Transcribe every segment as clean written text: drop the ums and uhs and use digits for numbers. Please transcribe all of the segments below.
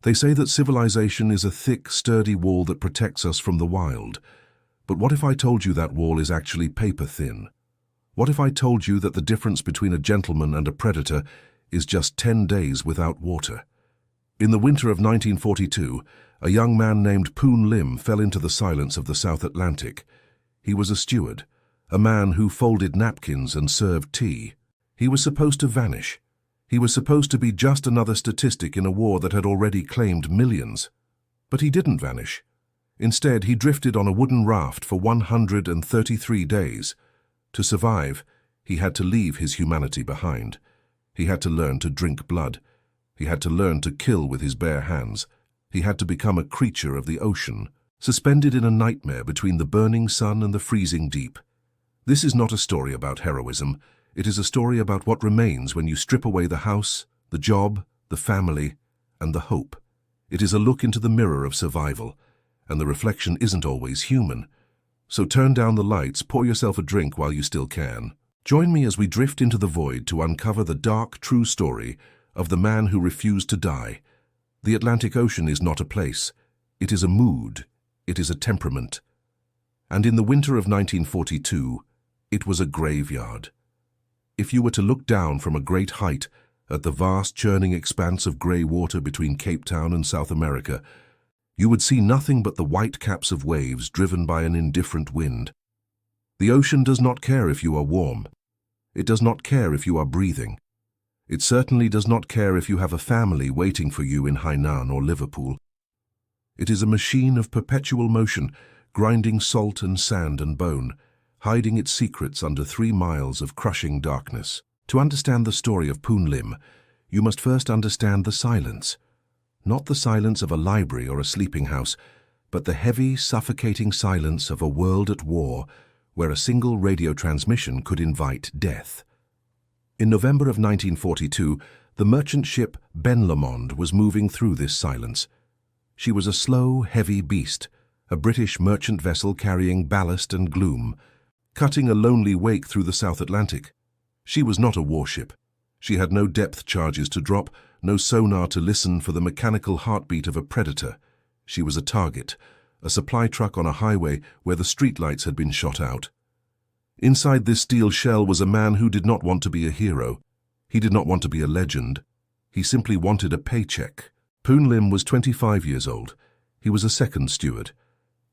They say that civilization is a thick, sturdy wall that protects us from the wild. But what if I told you that wall is actually paper thin? What if I told you that the difference between a gentleman and a predator is just 10 days without water? In the winter of 1942, a young man named Poon Lim fell into the silence of the South Atlantic. He was a steward, a man who folded napkins and served tea. He was supposed to vanish. He was supposed to be just another statistic in a war that had already claimed millions. But he didn't vanish. Instead, he drifted on a wooden raft for 133 days. To survive, he had to leave his humanity behind. He had to learn to drink blood. He had to learn to kill with his bare hands. He had to become a creature of the ocean, suspended in a nightmare between the burning sun and the freezing deep. This is not a story about heroism. It is a story about what remains when you strip away the house, the job, the family, and the hope. It is a look into the mirror of survival, and the reflection isn't always human. So turn down the lights, pour yourself a drink while you still can. Join me as we drift into the void to uncover the dark, true story of the man who refused to die. The Atlantic Ocean is not a place. It is a mood. It is a temperament. And in the winter of 1942, it was a graveyard. If you were to look down from a great height at the vast churning expanse of grey water between Cape Town and South America, you would see nothing but the white caps of waves driven by an indifferent wind. The ocean does not care if you are warm. It does not care if you are breathing. It certainly does not care if you have a family waiting for you in Hainan or Liverpool. It is a machine of perpetual motion, grinding salt and sand and bone, hiding its secrets under 3 miles of crushing darkness. To understand the story of Poon Lim, you must first understand the silence. Not the silence of a library or a sleeping house, but the heavy, suffocating silence of a world at war where a single radio transmission could invite death. In November of 1942, the merchant ship Ben Lomond was moving through this silence. She was a slow, heavy beast, a British merchant vessel carrying ballast and gloom, cutting a lonely wake through the South Atlantic. She was not a warship. She had no depth charges to drop, no sonar to listen for the mechanical heartbeat of a predator. She was a target, a supply truck on a highway where the streetlights had been shot out. Inside this steel shell was a man who did not want to be a hero. He did not want to be a legend. He simply wanted a paycheck. Poon Lim was 25 years old. He was a second steward.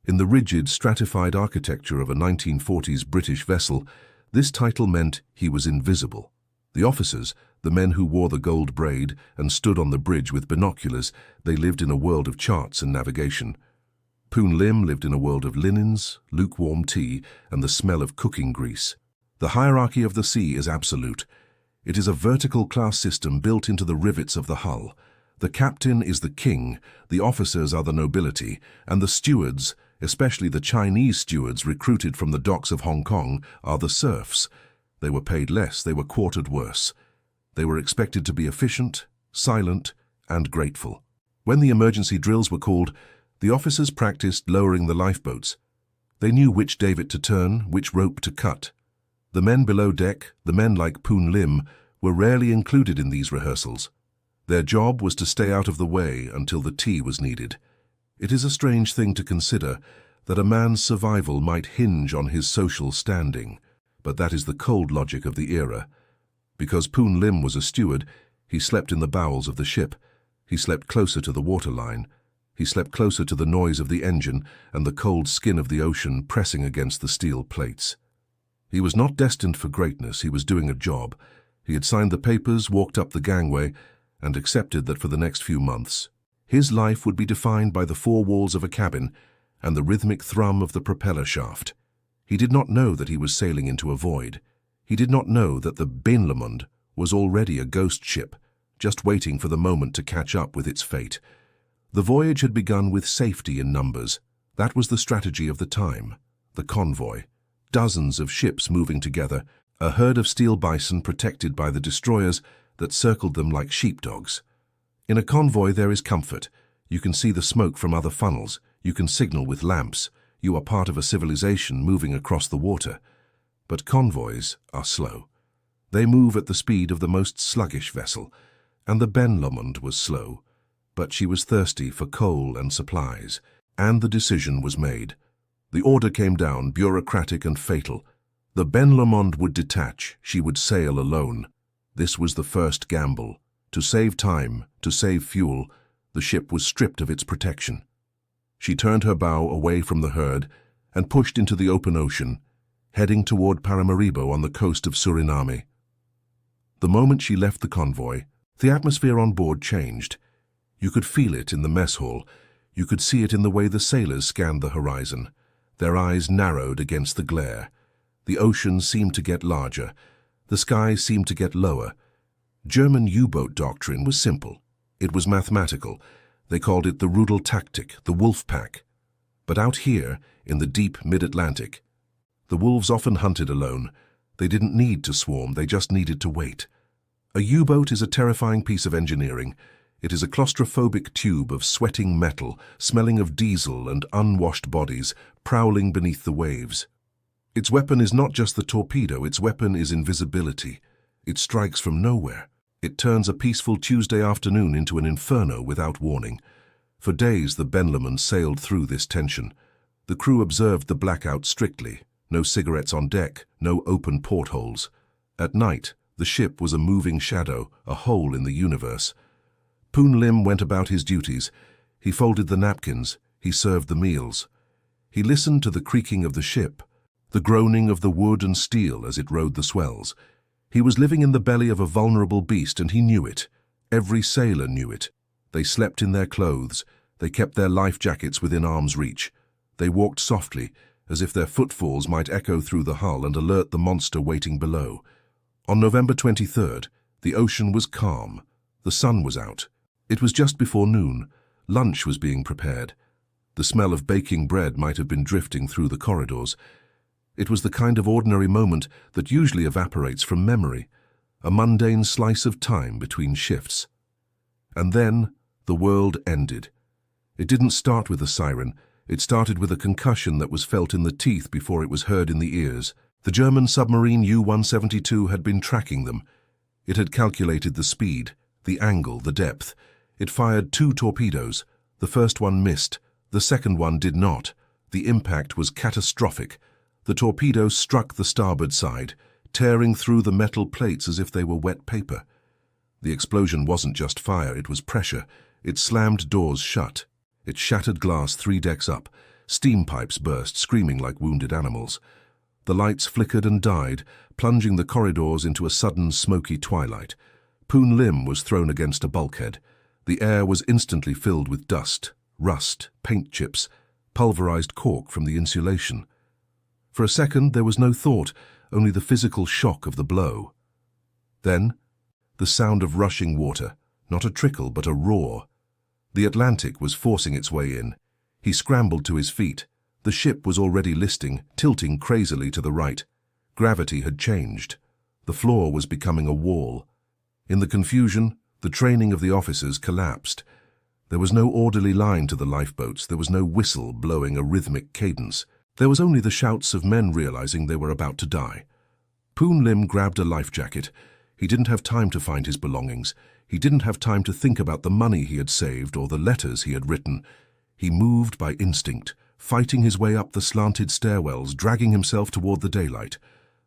In the rigid, stratified architecture of a 1940s British vessel, this title meant he was invisible. The officers, the men who wore the gold braid and stood on the bridge with binoculars, they lived in a world of charts and navigation. Poon Lim lived in a world of linens, lukewarm tea, and the smell of cooking grease. The hierarchy of the sea is absolute. It is a vertical class system built into the rivets of the hull. The captain is the king, the officers are the nobility, and the stewards, especially the Chinese stewards recruited from the docks of Hong Kong, are the serfs. They were paid less, they were quartered worse. They were expected to be efficient, silent, and grateful. When the emergency drills were called, the officers practiced lowering the lifeboats. They knew which davit to turn, which rope to cut. The men below deck, the men like Poon Lim, were rarely included in these rehearsals. Their job was to stay out of the way until the tea was needed. It is a strange thing to consider that a man's survival might hinge on his social standing, but that is the cold logic of the era. Because Poon Lim was a steward, he slept in the bowels of the ship. He slept closer to the waterline. He slept closer to the noise of the engine and the cold skin of the ocean pressing against the steel plates. He was not destined for greatness, he was doing a job. He had signed the papers, walked up the gangway, and accepted that for the next few months, his life would be defined by the 4 walls of a cabin and the rhythmic thrum of the propeller shaft. He did not know that he was sailing into a void. He did not know that the Ben Lomond was already a ghost ship, just waiting for the moment to catch up with its fate. The voyage had begun with safety in numbers. That was the strategy of the time, the convoy. Dozens of ships moving together, a herd of steel bison protected by the destroyers that circled them like sheepdogs. In a convoy there is comfort. You can see the smoke from other funnels. You can signal with lamps. You are part of a civilization moving across the water. But convoys are slow. They move at the speed of the most sluggish vessel, and the Ben Lomond was slow. but she was thirsty for coal and supplies. And the decision was made. The order came down, bureaucratic and fatal. The Ben Lomond would detach, she would sail alone. This was the first gamble. To save time, to save fuel, the ship was stripped of its protection. She turned her bow away from the herd and pushed into the open ocean, heading toward Paramaribo on the coast of Suriname. The moment she left the convoy, the atmosphere on board changed. You could feel it in the mess hall. You could see it in the way the sailors scanned the horizon. Their eyes narrowed against the glare. The ocean seemed to get larger. The sky seemed to get lower. German U-boat doctrine was simple. It was mathematical. They called it the Rudeltaktik, the wolf pack. But out here, in the deep mid-Atlantic, the wolves often hunted alone. They didn't need to swarm, they just needed to wait. A U-boat is a terrifying piece of engineering. It is a claustrophobic tube of sweating metal, smelling of diesel and unwashed bodies, prowling beneath the waves. Its weapon is not just the torpedo, its weapon is invisibility. It strikes from nowhere. It turns a peaceful Tuesday afternoon into an inferno without warning. For days the Ben Lomond sailed through this tension. The crew observed the blackout strictly. No cigarettes on deck, no open portholes. At night, the ship was a moving shadow, a hole in the universe. Poon Lim went about his duties. He folded the napkins. He served the meals. He listened to the creaking of the ship, the groaning of the wood and steel as it rode the swells. He was living in the belly of a vulnerable beast, and he knew it. Every sailor knew it. They slept in their clothes. They kept their life jackets within arm's reach. They walked softly, as if their footfalls might echo through the hull and alert the monster waiting below. On November 23rd, the ocean was calm. The sun was out. It was just before noon. Lunch was being prepared. The smell of baking bread might have been drifting through the corridors. It was the kind of ordinary moment that usually evaporates from memory, a mundane slice of time between shifts. And then the world ended. It didn't start with a siren. It started with a concussion that was felt in the teeth before it was heard in the ears. The German submarine U-172 had been tracking them. It had calculated the speed, the angle, the depth. It fired 2 torpedoes. The first one missed. The second one did not. The impact was catastrophic. The torpedo struck the starboard side, tearing through the metal plates as if they were wet paper. The explosion wasn't just fire, it was pressure. It slammed doors shut. It shattered glass 3 decks up. Steam pipes burst, screaming like wounded animals. The lights flickered and died, plunging the corridors into a sudden smoky twilight. Poon Lim was thrown against a bulkhead. The air was instantly filled with dust, rust, paint chips, pulverized cork from the insulation. For a second there was no thought, only the physical shock of the blow. Then, the sound of rushing water, not a trickle but a roar. The Atlantic was forcing its way in. He scrambled to his feet. The ship was already listing, tilting crazily to the right. Gravity had changed. The floor was becoming a wall. In the confusion, the training of the officers collapsed. There was no orderly line to the lifeboats. There was no whistle blowing a rhythmic cadence. There was only the shouts of men realizing they were about to die. Poon Lim grabbed a life jacket. He didn't have time to find his belongings. He didn't have time to think about the money he had saved or the letters he had written. He moved by instinct, fighting his way up the slanted stairwells, dragging himself toward the daylight.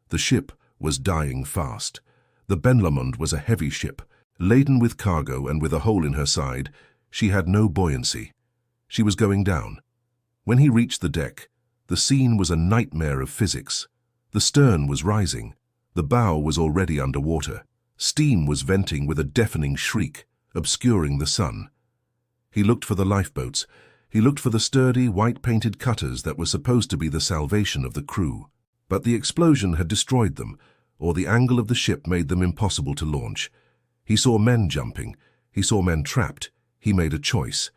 The ship was dying fast. The Ben Lomond was a heavy ship, laden with cargo and with a hole in her side. She had no buoyancy. She was going down. When he reached the deck, the scene was a nightmare of physics. The stern was rising. The bow was already underwater. Steam was venting with a deafening shriek, obscuring the sun. He looked for the lifeboats. He looked for the sturdy, white-painted cutters that were supposed to be the salvation of the crew. But the explosion had destroyed them, or the angle of the ship made them impossible to launch. He saw men jumping. He saw men trapped. He made a choice.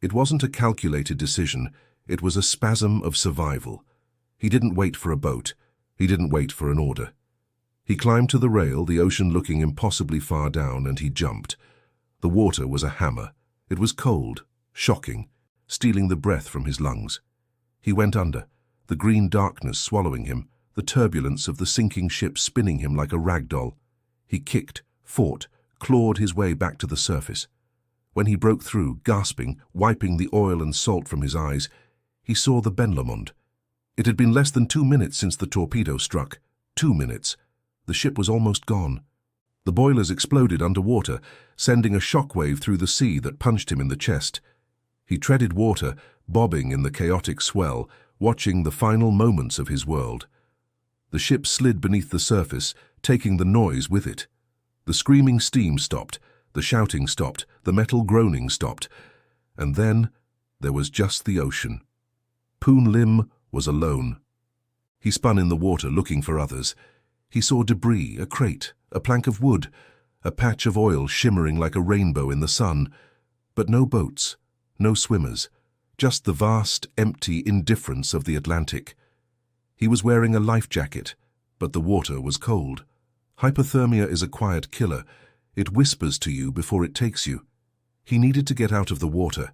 It wasn't a calculated decision. It was a spasm of survival. He didn't wait for a boat. He didn't wait for an order. He climbed to the rail, the ocean looking impossibly far down, and he jumped. The water was a hammer. It was cold, shocking, stealing the breath from his lungs. He went under, the green darkness swallowing him, the turbulence of the sinking ship spinning him like a rag doll. He kicked, fought, clawed his way back to the surface. When he broke through, gasping, wiping the oil and salt from his eyes, he saw the Benlomond. It had been less than 2 minutes since the torpedo struck. 2 minutes. The ship was almost gone. The boilers exploded underwater, sending a shockwave through the sea that punched him in the chest. He treaded water, bobbing in the chaotic swell, watching the final moments of his world. The ship slid beneath the surface, taking the noise with it. The screaming steam stopped, the shouting stopped, the metal groaning stopped. And then there was just the ocean. Poon Lim was alone. He spun in the water, looking for others. He saw debris, a crate, a plank of wood, a patch of oil shimmering like a rainbow in the sun. But no boats, no swimmers, just the vast, empty indifference of the Atlantic. He was wearing a life jacket, but the water was cold. Hypothermia is a quiet killer. It whispers to you before it takes you. He needed to get out of the water.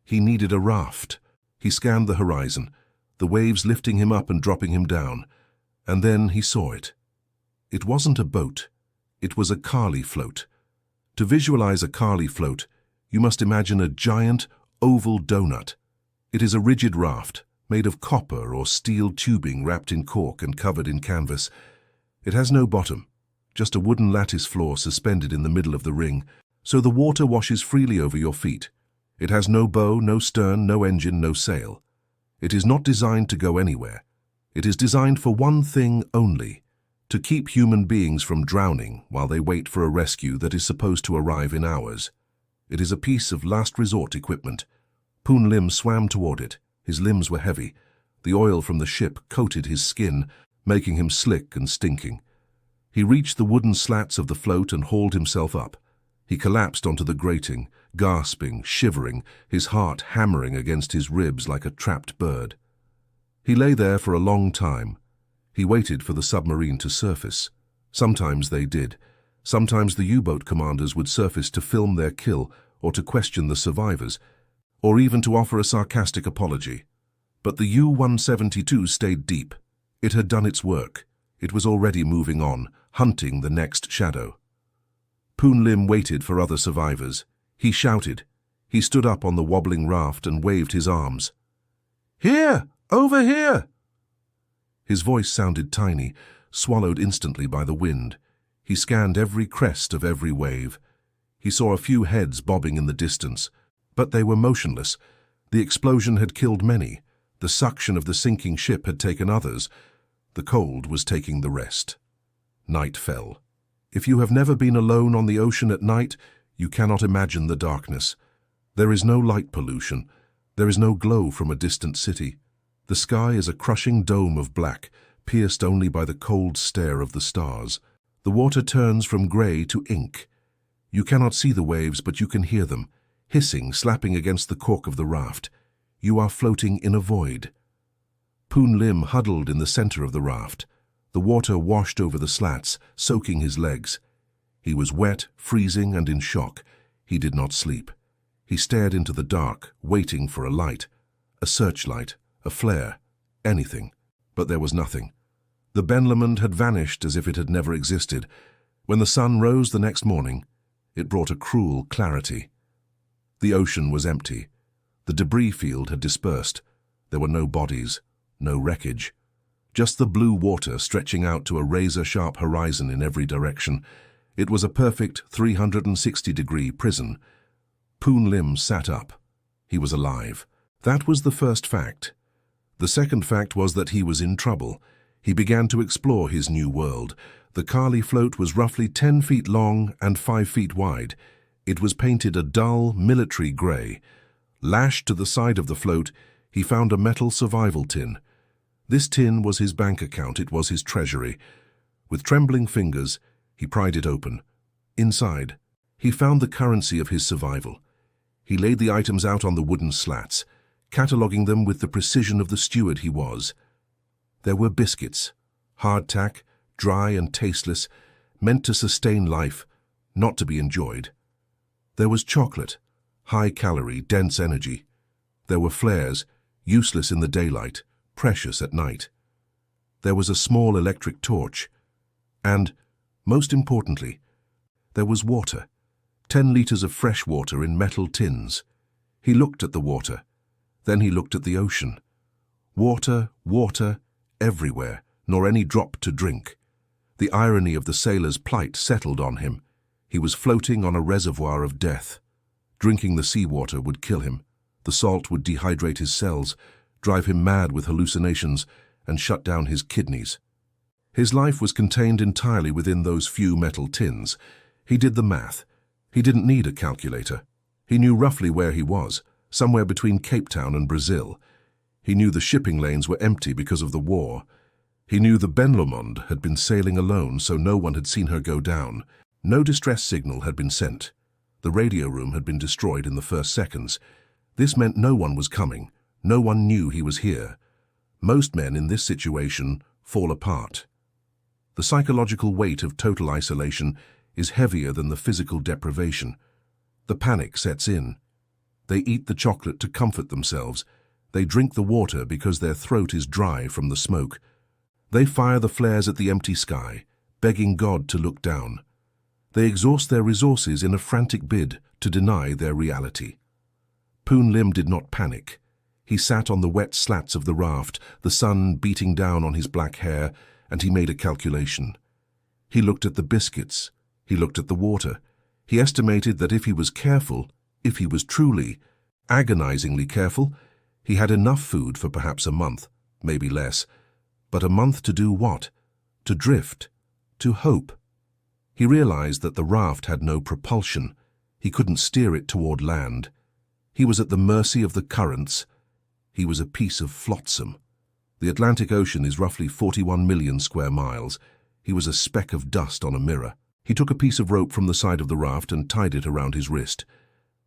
He needed a raft. He scanned the horizon, the waves lifting him up and dropping him down. And then he saw it. It wasn't a boat. It was a Kali float. To visualize a Kali float, you must imagine a giant, oval donut. It is a rigid raft, made of copper or steel tubing wrapped in cork and covered in canvas. It has no bottom, just a wooden lattice floor suspended in the middle of the ring, so the water washes freely over your feet. It has no bow, no stern, no engine, no sail. It is not designed to go anywhere. It is designed for one thing only: to keep human beings from drowning while they wait for a rescue that is supposed to arrive in hours. It is a piece of last resort equipment. Poon Lim swam toward it. His limbs were heavy. The oil from the ship coated his skin, making him slick and stinking. He reached the wooden slats of the float and hauled himself up. He collapsed onto the grating, gasping, shivering, his heart hammering against his ribs like a trapped bird. He lay there for a long time. He waited for the submarine to surface. Sometimes they did. Sometimes the U-boat commanders would surface to film their kill or to question the survivors, or even to offer a sarcastic apology. But the U-172 stayed deep. It had done its work. It was already moving on, hunting the next shadow. Poon Lim waited for other survivors. He shouted. He stood up on the wobbling raft and waved his arms. "Here! Over here!" His voice sounded tiny, swallowed instantly by the wind. He scanned every crest of every wave. He saw a few heads bobbing in the distance, but they were motionless. The explosion had killed many. The suction of the sinking ship had taken others. The cold was taking the rest. Night fell. If you have never been alone on the ocean at night, you cannot imagine the darkness. There is no light pollution. There is no glow from a distant city. The sky is a crushing dome of black, pierced only by the cold stare of the stars. The water turns from grey to ink. You cannot see the waves, but you can hear them, hissing, slapping against the cork of the raft. You are floating in a void. Poon Lim huddled in the center of the raft. The water washed over the slats, soaking his legs. He was wet, freezing, and in shock. He did not sleep. He stared into the dark, waiting for a light, a searchlight, a flare, anything. But there was nothing. The Benlomond had vanished as if it had never existed. When the sun rose the next morning, it brought a cruel clarity. The ocean was empty. The debris field had dispersed. There were no bodies, no wreckage. Just the blue water stretching out to a razor-sharp horizon in every direction. It was a perfect 360-degree prison. Poon Lim sat up. He was alive. That was the first fact. The second fact was that he was in trouble. He began to explore his new world. The Kali float was roughly 10 feet long and 5 feet wide. It was painted a dull, military grey. Lashed to the side of the float, he found a metal survival tin. This tin was his bank account. It was his treasury. With trembling fingers, he pried it open. Inside, he found the currency of his survival. He laid the items out on the wooden slats, cataloguing them with the precision of the steward he was. There were biscuits, hardtack, dry and tasteless, meant to sustain life, not to be enjoyed. There was chocolate, high-calorie, dense energy. There were flares, useless in the daylight, precious at night. There was a small electric torch. And, most importantly, there was water, 10 liters of fresh water in metal tins. He looked at the water. Then he looked at the ocean. Water, water, everywhere, nor any drop to drink. The irony of the sailor's plight settled on him. He was floating on a reservoir of death. Drinking the seawater would kill him. The salt would dehydrate his cells, drive him mad with hallucinations, and shut down his kidneys. His life was contained entirely within those few metal tins. He did the math. He didn't need a calculator. He knew roughly where he was, somewhere between Cape Town and Brazil. He knew the shipping lanes were empty because of the war. He knew the Benlomond had been sailing alone, so no one had seen her go down. No distress signal had been sent. The radio room had been destroyed in the first seconds. This meant no one was coming. No one knew he was here. Most men in this situation fall apart. The psychological weight of total isolation is heavier than the physical deprivation. The panic sets in. They eat the chocolate to comfort themselves. They drink the water because their throat is dry from the smoke. They fire the flares at the empty sky, begging God to look down. They exhaust their resources in a frantic bid to deny their reality. Poon Lim did not panic. He sat on the wet slats of the raft, the sun beating down on his black hair, and he made a calculation. He looked at the biscuits. He looked at the water. He estimated that if he was careful, if he was truly, agonizingly careful, he had enough food for perhaps a month, maybe less. But a month to do what? To drift, to hope. He realized that the raft had no propulsion. He couldn't steer it toward land. He was at the mercy of the currents. He was a piece of flotsam. The Atlantic Ocean is roughly 41 million square miles. He was a speck of dust on a mirror. He took a piece of rope from the side of the raft and tied it around his wrist.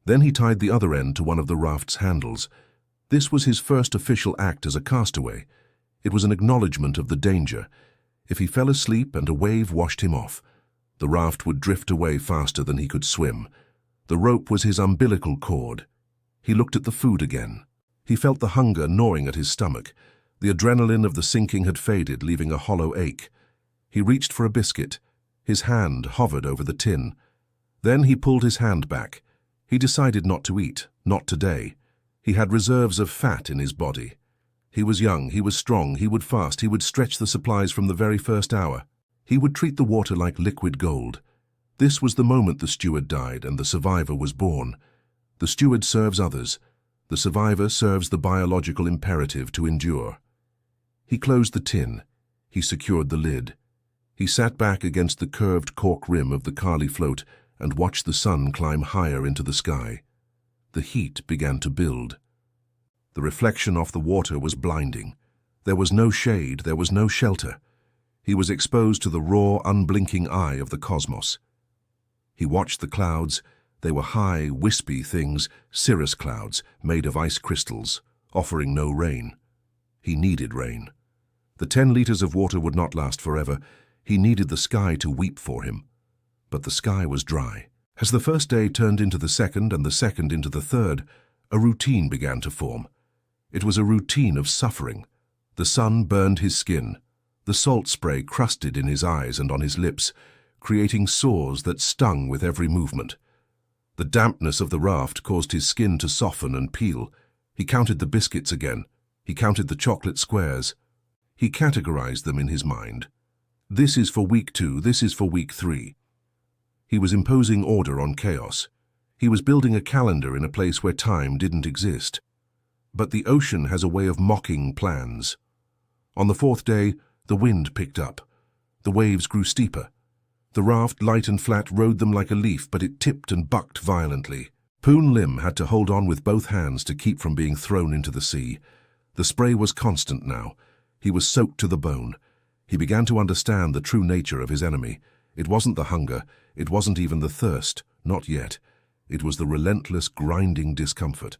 Then he tied the other end to one of the raft's handles. This was his first official act as a castaway. It was an acknowledgement of the danger. If he fell asleep and a wave washed him off, the raft would drift away faster than he could swim. The rope was his umbilical cord. He looked at the food again. He felt the hunger gnawing at his stomach. The adrenaline of the sinking had faded, leaving a hollow ache. He reached for a biscuit. His hand hovered over the tin. Then he pulled his hand back. He decided not to eat, not today. He had reserves of fat in his body. He was young, he was strong, he would fast, he would stretch the supplies from the very first hour. He would treat the water like liquid gold. This was the moment the steward died and the survivor was born. The steward serves others. The survivor serves the biological imperative to endure. He closed the tin. He secured the lid. He sat back against the curved cork rim of the Kali float and watched the sun climb higher into the sky. The heat began to build. The reflection off the water was blinding. There was no shade, there was no shelter. He was exposed to the raw, unblinking eye of the cosmos. He watched the clouds. They were high, wispy things, cirrus clouds made of ice crystals, offering no rain. He needed rain. The 10 liters of water would not last forever. He needed the sky to weep for him. But the sky was dry. As the first day turned into the second and the second into the third, a routine began to form. It was a routine of suffering. The sun burned his skin. The salt spray crusted in his eyes and on his lips, creating sores that stung with every movement. The dampness of the raft caused his skin to soften and peel. He counted the biscuits again. He counted the chocolate squares. He categorized them in his mind. This is for week 2, this is for week 3. He was imposing order on chaos. He was building a calendar in a place where time didn't exist. But the ocean has a way of mocking plans. On the 4th day, the wind picked up. The waves grew steeper. The raft, light and flat, rode them like a leaf, but it tipped and bucked violently. Poon Lim had to hold on with both hands to keep from being thrown into the sea. The spray was constant now. He was soaked to the bone. He began to understand the true nature of his enemy. It wasn't the hunger. It wasn't even the thirst. Not yet. It was the relentless, grinding discomfort.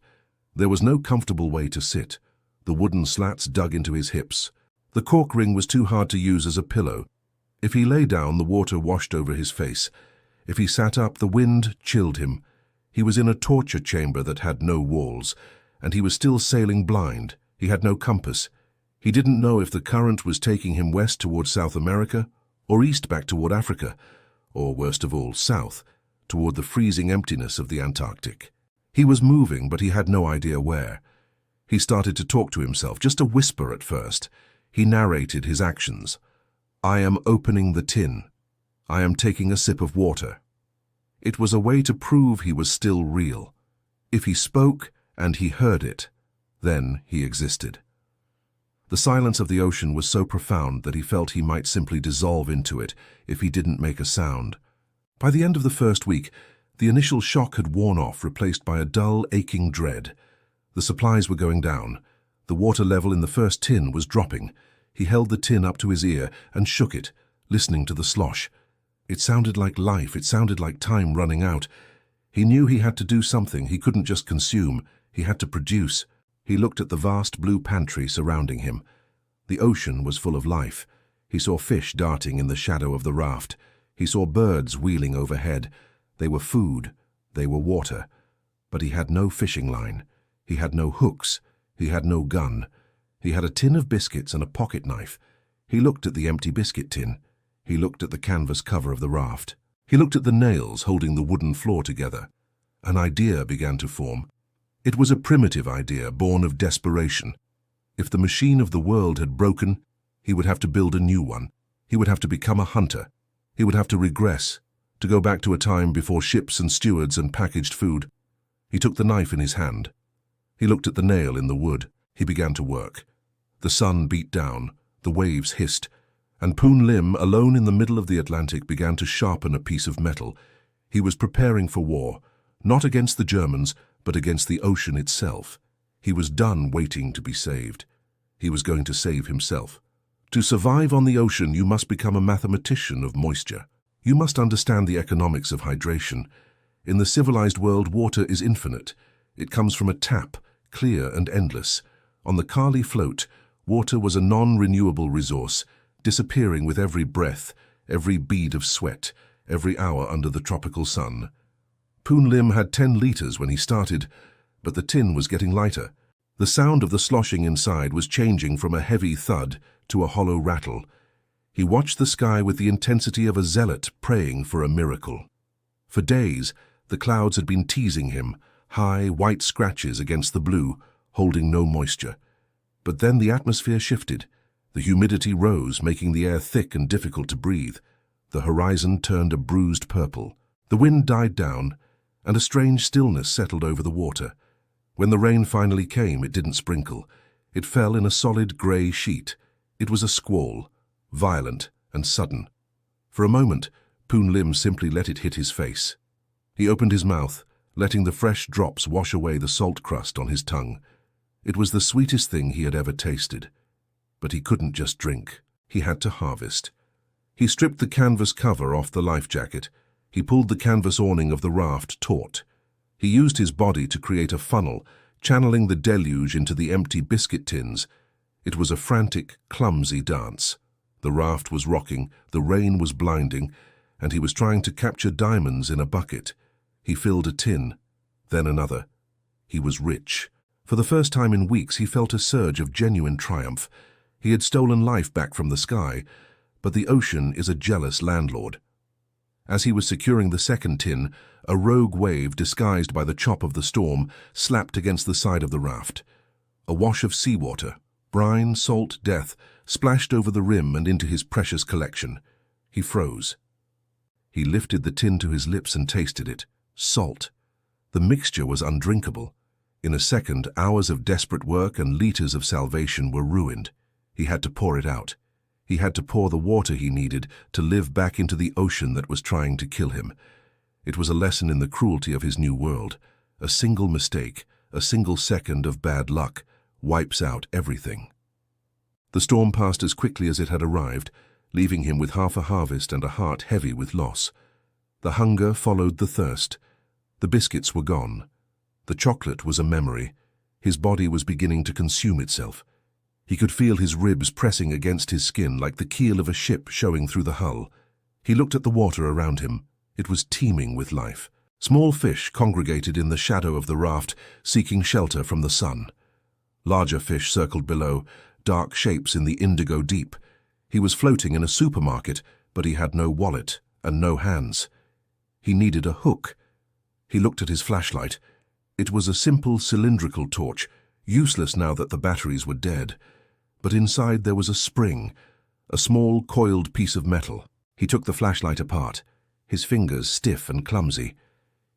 There was no comfortable way to sit. The wooden slats dug into his hips. The cork ring was too hard to use as a pillow. If he lay down, the water washed over his face. If he sat up, the wind chilled him. He was in a torture chamber that had no walls, and he was still sailing blind. He had no compass. He didn't know if the current was taking him west toward South America, or east back toward Africa, or worst of all, south, toward the freezing emptiness of the Antarctic. He was moving, but he had no idea where. He started to talk to himself, just a whisper at first. He narrated his actions. "I am opening the tin. I am taking a sip of water." It was a way to prove he was still real. If he spoke and he heard it, then he existed. The silence of the ocean was so profound that he felt he might simply dissolve into it if he didn't make a sound. By the end of the first week, the initial shock had worn off, replaced by a dull, aching dread. The supplies were going down. The water level in the first tin was dropping. He held the tin up to his ear and shook it, listening to the slosh. It sounded like life. It sounded like time running out. He knew he had to do something. He couldn't just consume. He had to produce. He looked at the vast blue pantry surrounding him. The ocean was full of life. He saw fish darting in the shadow of the raft. He saw birds wheeling overhead. They were food. They were water. But he had no fishing line. He had no hooks. He had no gun. He had a tin of biscuits and a pocket knife. He looked at the empty biscuit tin. He looked at the canvas cover of the raft. He looked at the nails holding the wooden floor together. An idea began to form. It was a primitive idea, born of desperation. If the machine of the world had broken, he would have to build a new one. He would have to become a hunter. He would have to regress, to go back to a time before ships and stewards and packaged food. He took the knife in his hand. He looked at the nail in the wood. He began to work. The sun beat down, the waves hissed, and Poon Lim, alone in the middle of the Atlantic, began to sharpen a piece of metal. He was preparing for war, not against the Germans, but against the ocean itself. He was done waiting to be saved. He was going to save himself. To survive on the ocean, you must become a mathematician of moisture. You must understand the economics of hydration. In the civilized world, water is infinite. It comes from a tap, clear and endless. On the Kali float, water was a non-renewable resource, disappearing with every breath, every bead of sweat, every hour under the tropical sun. Poon Lim had 10 liters when he started, but the tin was getting lighter. The sound of the sloshing inside was changing from a heavy thud to a hollow rattle. He watched the sky with the intensity of a zealot praying for a miracle. For days, the clouds had been teasing him, high, white scratches against the blue, holding no moisture. But then the atmosphere shifted. The humidity rose, making the air thick and difficult to breathe. The horizon turned a bruised purple. The wind died down, and a strange stillness settled over the water. When the rain finally came, it didn't sprinkle. It fell in a solid grey sheet. It was a squall, violent and sudden. For a moment, Poon Lim simply let it hit his face. He opened his mouth, letting the fresh drops wash away the salt crust on his tongue. It was the sweetest thing he had ever tasted. But he couldn't just drink. He had to harvest. He stripped the canvas cover off the life jacket. He pulled the canvas awning of the raft taut. He used his body to create a funnel, channeling the deluge into the empty biscuit tins. It was a frantic, clumsy dance. The raft was rocking, the rain was blinding, and he was trying to capture diamonds in a bucket. He filled a tin, then another. He was rich. For the first time in weeks, he felt a surge of genuine triumph. He had stolen life back from the sky, but the ocean is a jealous landlord. As he was securing the second tin, a rogue wave, disguised by the chop of the storm, slapped against the side of the raft. A wash of seawater, brine, salt, death, splashed over the rim and into his precious collection. He froze. He lifted the tin to his lips and tasted it. Salt. The mixture was undrinkable. In a second, hours of desperate work and liters of salvation were ruined. He had to pour it out. He had to pour the water he needed to live back into the ocean that was trying to kill him. It was a lesson in the cruelty of his new world. A single mistake, a single second of bad luck, wipes out everything. The storm passed as quickly as it had arrived, leaving him with half a harvest and a heart heavy with loss. The hunger followed the thirst. The biscuits were gone. The chocolate was a memory. His body was beginning to consume itself. He could feel his ribs pressing against his skin like the keel of a ship showing through the hull. He looked at the water around him. It was teeming with life. Small fish congregated in the shadow of the raft, seeking shelter from the sun. Larger fish circled below, dark shapes in the indigo deep. He was floating in a supermarket, but he had no wallet and no hands. He needed a hook. He looked at his flashlight. It was a simple cylindrical torch, useless now that the batteries were dead. But inside there was a spring, a small coiled piece of metal. He took the flashlight apart, his fingers stiff and clumsy.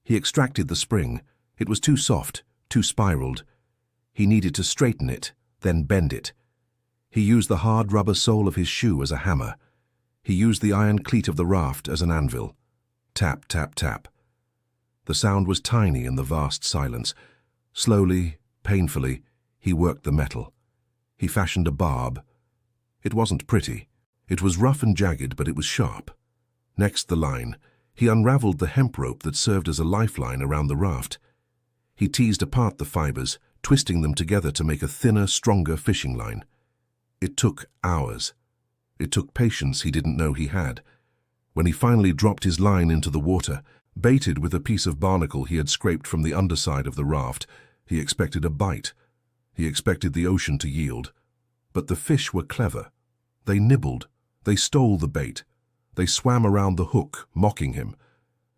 He extracted the spring. It was too soft, too spiraled. He needed to straighten it, then bend it. He used the hard rubber sole of his shoe as a hammer. He used the iron cleat of the raft as an anvil. Tap, tap, tap. The sound was tiny in the vast silence. Slowly, painfully, he worked the metal. He fashioned a barb. It wasn't pretty. It was rough and jagged, but it was sharp. Next the line, he unraveled the hemp rope that served as a lifeline around the raft. He teased apart the fibers, twisting them together to make a thinner, stronger fishing line. It took hours. It took patience he didn't know he had. When he finally dropped his line into the water, baited with a piece of barnacle he had scraped from the underside of the raft, he expected a bite. He expected the ocean to yield. But the fish were clever. They nibbled. They stole the bait. They swam around the hook, mocking him.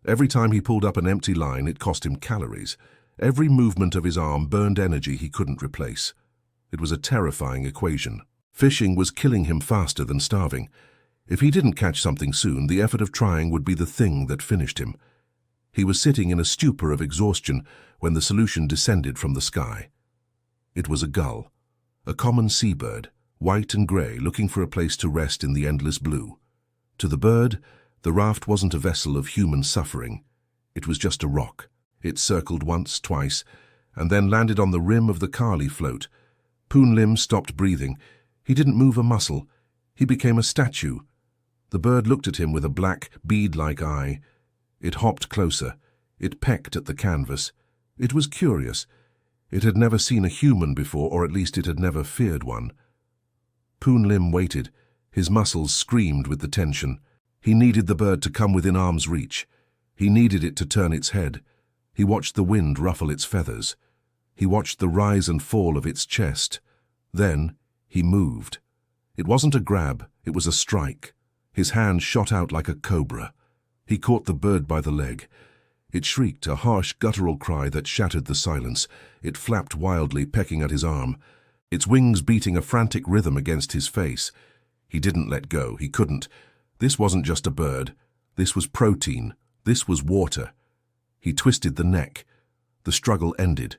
Every time he pulled up an empty line, it cost him calories. Every movement of his arm burned energy he couldn't replace. It was a terrifying equation. Fishing was killing him faster than starving. If he didn't catch something soon, the effort of trying would be the thing that finished him. He was sitting in a stupor of exhaustion when the solution descended from the sky. It was a gull, a common seabird, white and grey, looking for a place to rest in the endless blue. To the bird, the raft wasn't a vessel of human suffering. It was just a rock. It circled once, twice, and then landed on the rim of the Kali float. Poon Lim stopped breathing. He didn't move a muscle. He became a statue. The bird looked at him with a black, bead-like eye. It hopped closer. It pecked at the canvas. It was curious. It had never seen a human before, or at least it had never feared one. Poon Lim waited. His muscles screamed with the tension. He needed the bird to come within arm's reach. He needed it to turn its head. He watched the wind ruffle its feathers. He watched the rise and fall of its chest. Then he moved. It wasn't a grab, it was a strike. His hand shot out like a cobra. He caught the bird by the leg. It shrieked, a harsh guttural cry that shattered the silence. It flapped wildly, pecking at his arm, its wings beating a frantic rhythm against his face. He didn't let go. He couldn't. This wasn't just a bird. This was protein. This was water. He twisted the neck. The struggle ended.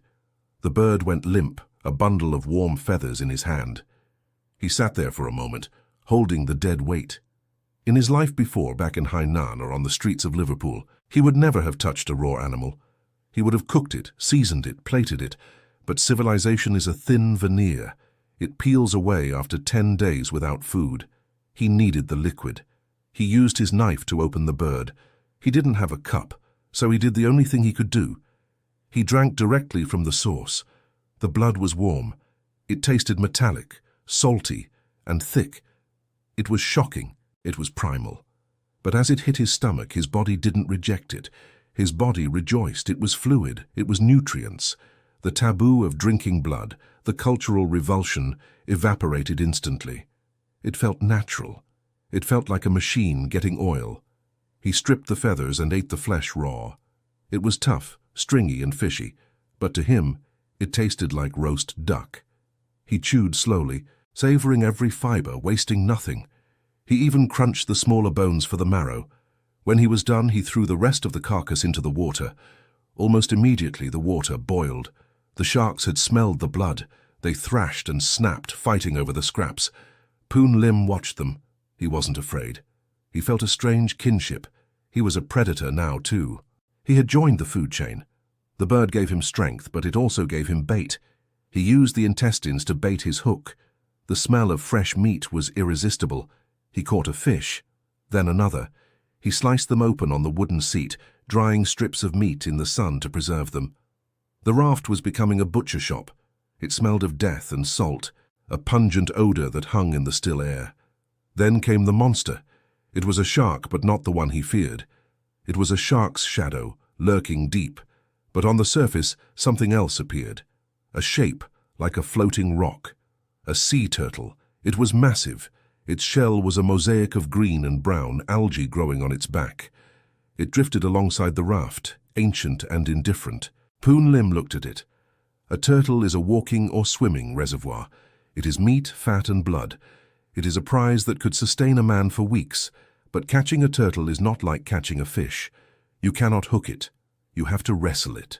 The bird went limp, a bundle of warm feathers in his hand. He sat there for a moment, holding the dead weight. In his life before, back in Hainan or on the streets of Liverpool, he would never have touched a raw animal. He would have cooked it, seasoned it, plated it. But civilization is a thin veneer. It peels away after 10 days without food. He needed the liquid. He used his knife to open the bird. He didn't have a cup, so he did the only thing he could do. He drank directly from the source. The blood was warm. It tasted metallic, salty, and thick. It was shocking. It was primal. But as it hit his stomach, his body didn't reject it. His body rejoiced. It was fluid. It was nutrients. The taboo of drinking blood, the cultural revulsion, evaporated instantly. It felt natural. It felt like a machine getting oil. He stripped the feathers and ate the flesh raw. It was tough, stringy and fishy, but to him, it tasted like roast duck. He chewed slowly, savoring every fiber, wasting nothing. He even crunched the smaller bones for the marrow. When he was done, he threw the rest of the carcass into the water. Almost immediately, the water boiled. The sharks had smelled the blood. They thrashed and snapped, fighting over the scraps. Poon Lim watched them. He wasn't afraid. He felt a strange kinship. He was a predator now, too. He had joined the food chain. The bird gave him strength, but it also gave him bait. He used the intestines to bait his hook. The smell of fresh meat was irresistible. He caught a fish, then another. He sliced them open on the wooden seat, drying strips of meat in the sun to preserve them. The raft was becoming a butcher shop. It smelled of death and salt, a pungent odor that hung in the still air. Then came the monster. It was a shark, but not the one he feared. It was a shark's shadow, lurking deep. But on the surface, something else appeared. A shape, like a floating rock. A sea turtle. It was massive. Its shell was a mosaic of green and brown, algae growing on its back. It drifted alongside the raft, ancient and indifferent. Poon Lim looked at it. A turtle is a walking or swimming reservoir. It is meat, fat and blood. It is a prize that could sustain a man for weeks, but catching a turtle is not like catching a fish. You cannot hook it. You have to wrestle it.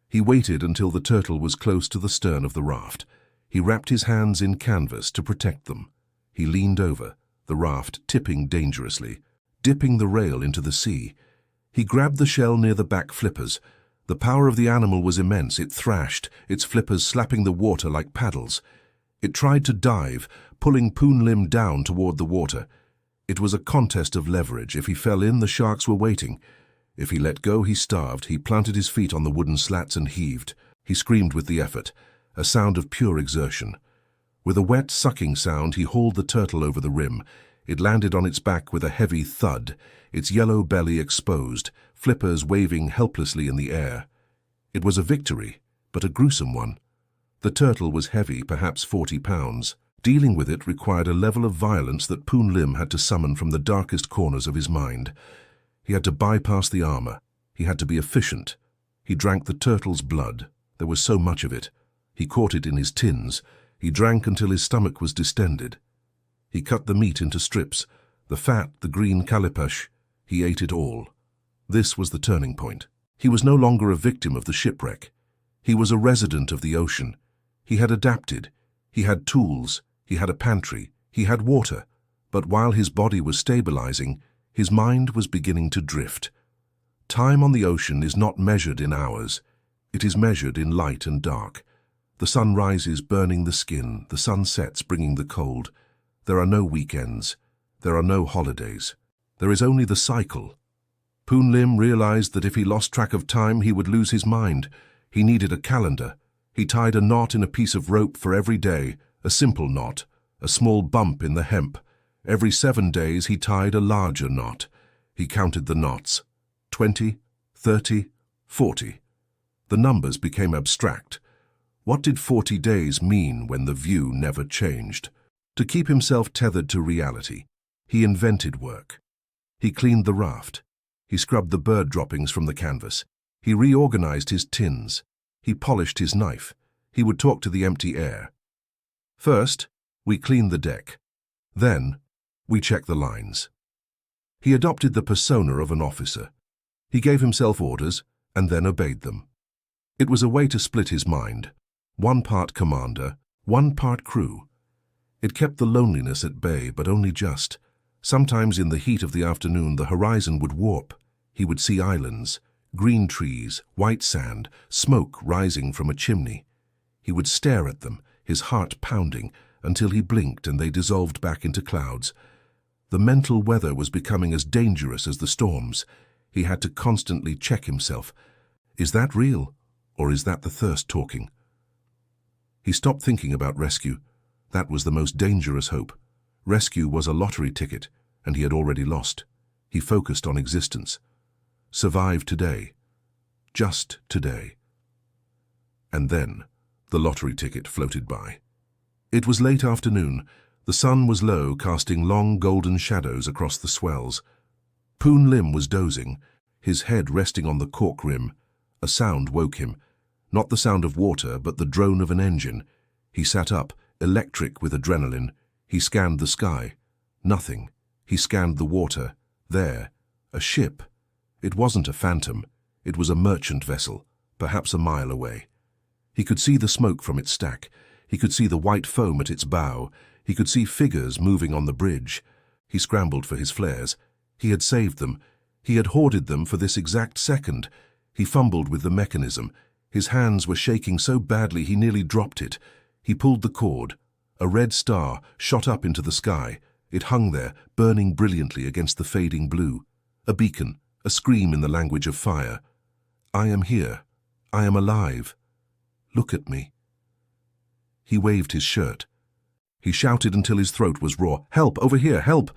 He waited until the turtle was close to the stern of the raft. He wrapped his hands in canvas to protect them. He leaned over, the raft tipping dangerously, dipping the rail into the sea. He grabbed the shell near the back flippers. The power of the animal was immense. It thrashed, its flippers slapping the water like paddles. It tried to dive, pulling Poon Lim down toward the water. It was a contest of leverage. If he fell in, the sharks were waiting. If he let go, he starved. He planted his feet on the wooden slats and heaved. He screamed with the effort, a sound of pure exertion. With a wet, sucking sound, he hauled the turtle over the rim. It landed on its back with a heavy thud, its yellow belly exposed, flippers waving helplessly in the air. It was a victory, but a gruesome one. The turtle was heavy, perhaps 40 pounds. Dealing with it required a level of violence that Poon Lim had to summon from the darkest corners of his mind. He had to bypass the armor. He had to be efficient. He drank the turtle's blood. There was so much of it. He caught it in his tins. He drank until his stomach was distended. He cut the meat into strips, the fat, the green calipash. He ate it all. This was the turning point. He was no longer a victim of the shipwreck. He was a resident of the ocean. He had adapted. He had tools. He had a pantry. He had water. But while his body was stabilizing, his mind was beginning to drift. Time on the ocean is not measured in hours. It is measured in light and dark. The sun rises, burning the skin. The sun sets, bringing the cold. There are no weekends. There are no holidays. There is only the cycle. Poon Lim realized that if he lost track of time, he would lose his mind. He needed a calendar. He tied a knot in a piece of rope for every day, a simple knot, a small bump in the hemp. Every 7 days he tied a larger knot. He counted the knots. 20, 30, 40. The numbers became abstract. What did 40 days mean when the view never changed? To keep himself tethered to reality, he invented work. He cleaned the raft. He scrubbed the bird droppings from the canvas. He reorganized his tins. He polished his knife. He would talk to the empty air. First, we cleaned the deck. Then, we checked the lines. He adopted the persona of an officer. He gave himself orders and then obeyed them. It was a way to split his mind. 1 part commander, 1 part crew. It kept the loneliness at bay, but only just. Sometimes in the heat of the afternoon, the horizon would warp. He would see islands, green trees, white sand, smoke rising from a chimney. He would stare at them, his heart pounding, until he blinked and they dissolved back into clouds. The mental weather was becoming as dangerous as the storms. He had to constantly check himself. Is that real, or is that the thirst talking? He stopped thinking about rescue. That was the most dangerous hope. Rescue was a lottery ticket, and he had already lost. He focused on existence. Survive today. Just today. And then, the lottery ticket floated by. It was late afternoon. The sun was low, casting long golden shadows across the swells. Poon Lim was dozing, his head resting on the cork rim. A sound woke him. Not the sound of water, but the drone of an engine. He sat up, electric with adrenaline. He scanned the sky. Nothing. He scanned the water. There. A ship. It wasn't a phantom. It was a merchant vessel, perhaps a mile away. He could see the smoke from its stack. He could see the white foam at its bow. He could see figures moving on the bridge. He scrambled for his flares. He had saved them. He had hoarded them for this exact second. He fumbled with the mechanism. His hands were shaking so badly he nearly dropped it. He pulled the cord. A red star shot up into the sky. It hung there, burning brilliantly against the fading blue. A beacon, a scream in the language of fire. I am here. I am alive. Look at me. He waved his shirt. He shouted until his throat was raw. Help! Over here! Help!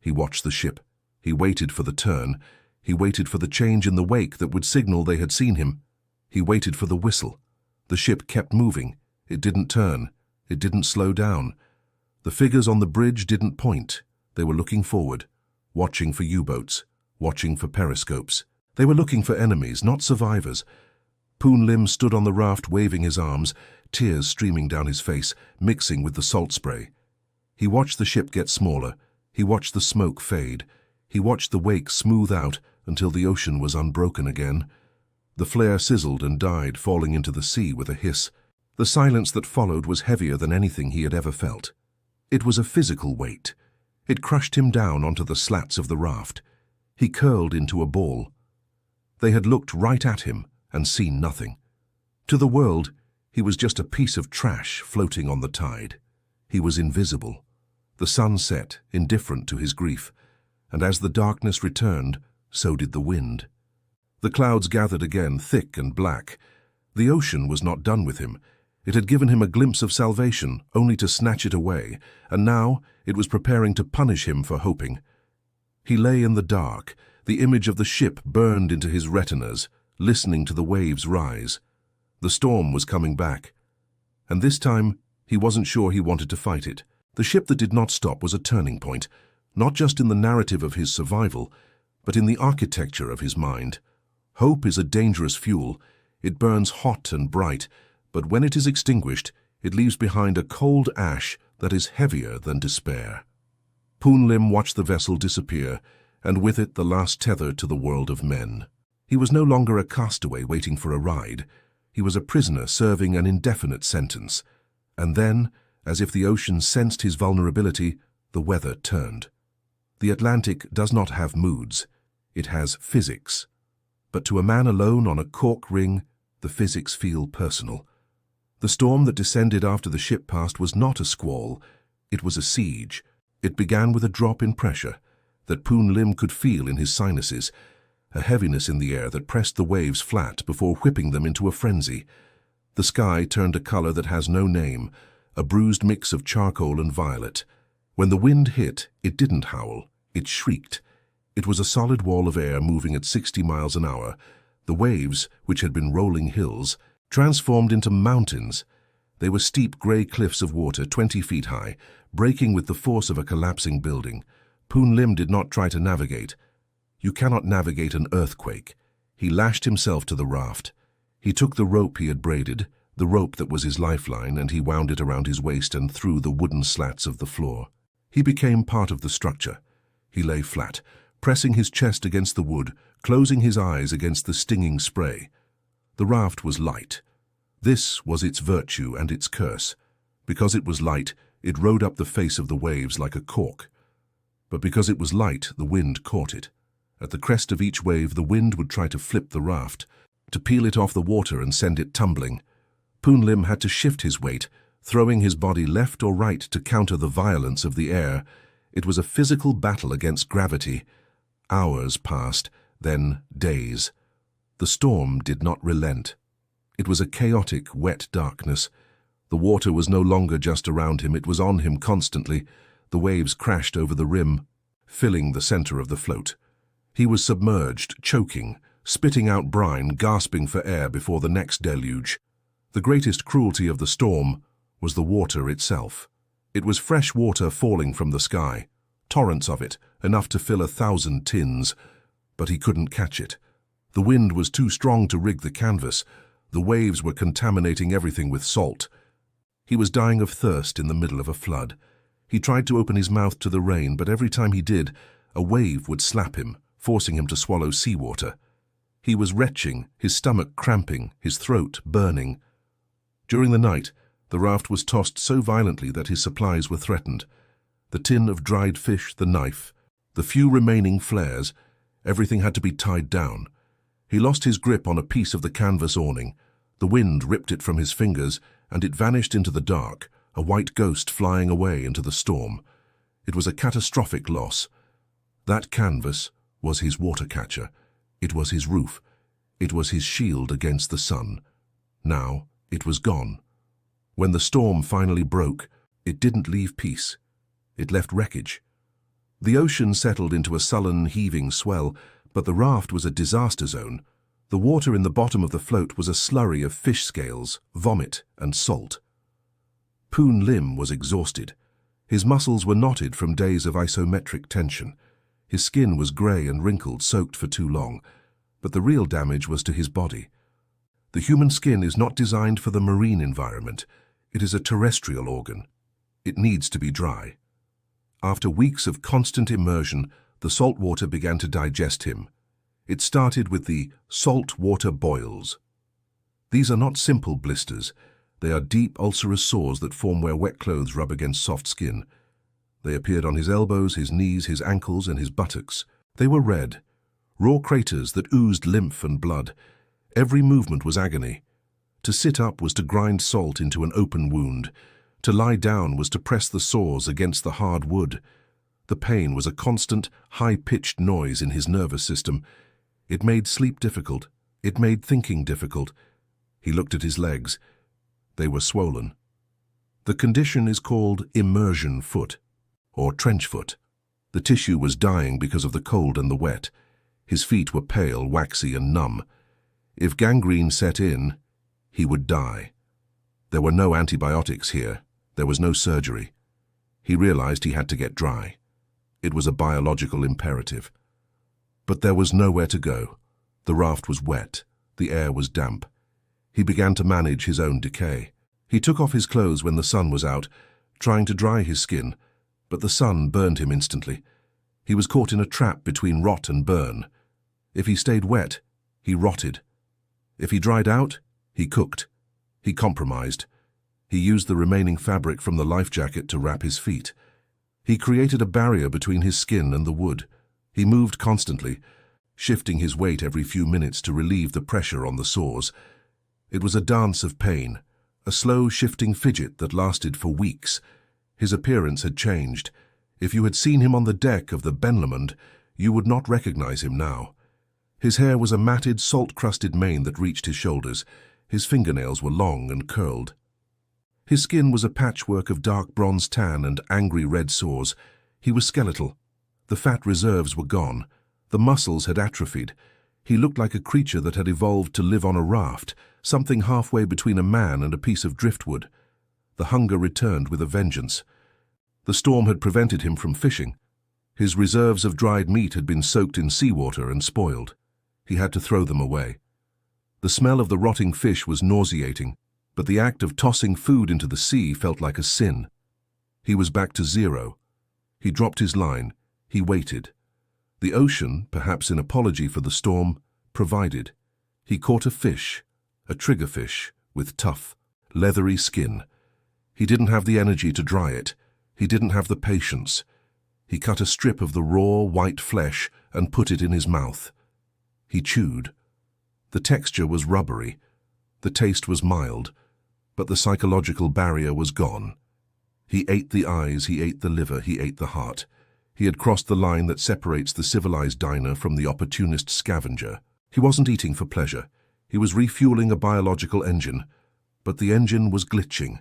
He watched the ship. He waited for the turn. He waited for the change in the wake that would signal they had seen him. He waited for the whistle. The ship kept moving. It didn't turn. It didn't slow down. The figures on the bridge didn't point. They were looking forward, watching for U-boats, watching for periscopes. They were looking for enemies, not survivors. Poon Lim stood on the raft waving his arms, tears streaming down his face, mixing with the salt spray. He watched the ship get smaller. He watched the smoke fade. He watched the wake smooth out until the ocean was unbroken again. The flare sizzled and died, falling into the sea with a hiss. The silence that followed was heavier than anything he had ever felt. It was a physical weight. It crushed him down onto the slats of the raft. He curled into a ball. They had looked right at him and seen nothing. To the world, he was just a piece of trash floating on the tide. He was invisible. The sun set, indifferent to his grief, and as the darkness returned, so did the wind. The clouds gathered again, thick and black. The ocean was not done with him. It had given him a glimpse of salvation, only to snatch it away, and now it was preparing to punish him for hoping. He lay in the dark. The image of the ship burned into his retinas, listening to the waves rise. The storm was coming back, and this time he wasn't sure he wanted to fight it. The ship that did not stop was a turning point, not just in the narrative of his survival, but in the architecture of his mind. Hope is a dangerous fuel. It burns hot and bright, but when it is extinguished, it leaves behind a cold ash that is heavier than despair. Poon Lim watched the vessel disappear, and with it the last tether to the world of men. He was no longer a castaway waiting for a ride. He was a prisoner serving an indefinite sentence. And then, as if the ocean sensed his vulnerability, the weather turned. The Atlantic does not have moods. It has physics. But to a man alone on a cork ring, the physics feel personal. The storm that descended after the ship passed was not a squall. It was a siege. It began with a drop in pressure that Poon Lim could feel in his sinuses, a heaviness in the air that pressed the waves flat before whipping them into a frenzy. The sky turned a color that has no name, a bruised mix of charcoal and violet. When the wind hit, it didn't howl, it shrieked. It was a solid wall of air moving at 60 miles an hour. The waves, which had been rolling hills, transformed into mountains. They were steep grey cliffs of water 20 feet high, breaking with the force of a collapsing building. Poon Lim did not try to navigate. You cannot navigate an earthquake. He lashed himself to the raft. He took the rope he had braided, the rope that was his lifeline, and he wound it around his waist and through the wooden slats of the floor. He became part of the structure. He lay flat, pressing his chest against the wood, closing his eyes against the stinging spray. The raft was light. This was its virtue and its curse. Because it was light, it rode up the face of the waves like a cork. But because it was light, the wind caught it. At the crest of each wave, the wind would try to flip the raft, to peel it off the water and send it tumbling. Poon Lim had to shift his weight, throwing his body left or right to counter the violence of the air. It was a physical battle against gravity. Hours passed, then days. The storm did not relent. It was a chaotic, wet darkness. The water was no longer just around him, it was on him constantly. The waves crashed over the rim, filling the center of the float. He was submerged, choking, spitting out brine, gasping for air before the next deluge. The greatest cruelty of the storm was the water itself. It was fresh water falling from the sky, torrents of it, enough to fill 1,000 tins, but he couldn't catch it. The wind was too strong to rig the canvas. The waves were contaminating everything with salt. He was dying of thirst in the middle of a flood. He tried to open his mouth to the rain, but every time he did, a wave would slap him, forcing him to swallow seawater. He was retching, his stomach cramping, his throat burning. During the night, the raft was tossed so violently that his supplies were threatened. The tin of dried fish, the knife, the few remaining flares, everything had to be tied down. He lost his grip on a piece of the canvas awning. The wind ripped it from his fingers, and it vanished into the dark, a white ghost flying away into the storm. It was a catastrophic loss. That canvas was his water catcher. It was his roof. It was his shield against the sun. Now it was gone. When the storm finally broke, it didn't leave peace. It left wreckage. The ocean settled into a sullen, heaving swell, but the raft was a disaster zone. The water in the bottom of the float was a slurry of fish scales, vomit, and salt. Poon Lim was exhausted. His muscles were knotted from days of isometric tension. His skin was grey and wrinkled, soaked for too long, but the real damage was to his body. The human skin is not designed for the marine environment. It is a terrestrial organ. It needs to be dry. After weeks of constant immersion, the salt water began to digest him. It started with the salt water boils. These are not simple blisters. They are deep ulcerous sores that form where wet clothes rub against soft skin. They appeared on his elbows, his knees, his ankles, and his buttocks. They were red, raw craters that oozed lymph and blood. Every movement was agony. To sit up was to grind salt into an open wound. To lie down was to press the sores against the hard wood. The pain was a constant, high-pitched noise in his nervous system. It made sleep difficult. It made thinking difficult. He looked at his legs. They were swollen. The condition is called immersion foot, or trench foot. The tissue was dying because of the cold and the wet. His feet were pale, waxy, and numb. If gangrene set in, he would die. There were no antibiotics here. There was no surgery. He realized he had to get dry. It was a biological imperative. But there was nowhere to go. The raft was wet. The air was damp. He began to manage his own decay. He took off his clothes when the sun was out, trying to dry his skin, but the sun burned him instantly. He was caught in a trap between rot and burn. If he stayed wet, he rotted. If he dried out, he cooked. He compromised. He used the remaining fabric from the life jacket to wrap his feet. He created a barrier between his skin and the wood. He moved constantly, shifting his weight every few minutes to relieve the pressure on the sores. It was a dance of pain, a slow shifting fidget that lasted for weeks. His appearance had changed. If you had seen him on the deck of the Benlomond, you would not recognize him now. His hair was a matted, salt-crusted mane that reached his shoulders. His fingernails were long and curled. His skin was a patchwork of dark bronze tan and angry red sores. He was skeletal. The fat reserves were gone. The muscles had atrophied. He looked like a creature that had evolved to live on a raft, something halfway between a man and a piece of driftwood. The hunger returned with a vengeance. The storm had prevented him from fishing. His reserves of dried meat had been soaked in seawater and spoiled. He had to throw them away. The smell of the rotting fish was nauseating, but the act of tossing food into the sea felt like a sin. He was back to zero. He dropped his line. He waited. The ocean, perhaps in apology for the storm, provided. He caught a fish, a triggerfish, with tough, leathery skin. He didn't have the energy to dry it. He didn't have the patience. He cut a strip of the raw, white flesh and put it in his mouth. He chewed. The texture was rubbery. The taste was mild, but the psychological barrier was gone. He ate the eyes, he ate the liver, he ate the heart. He had crossed the line that separates the civilized diner from the opportunist scavenger. He wasn't eating for pleasure. He was refueling a biological engine, but the engine was glitching.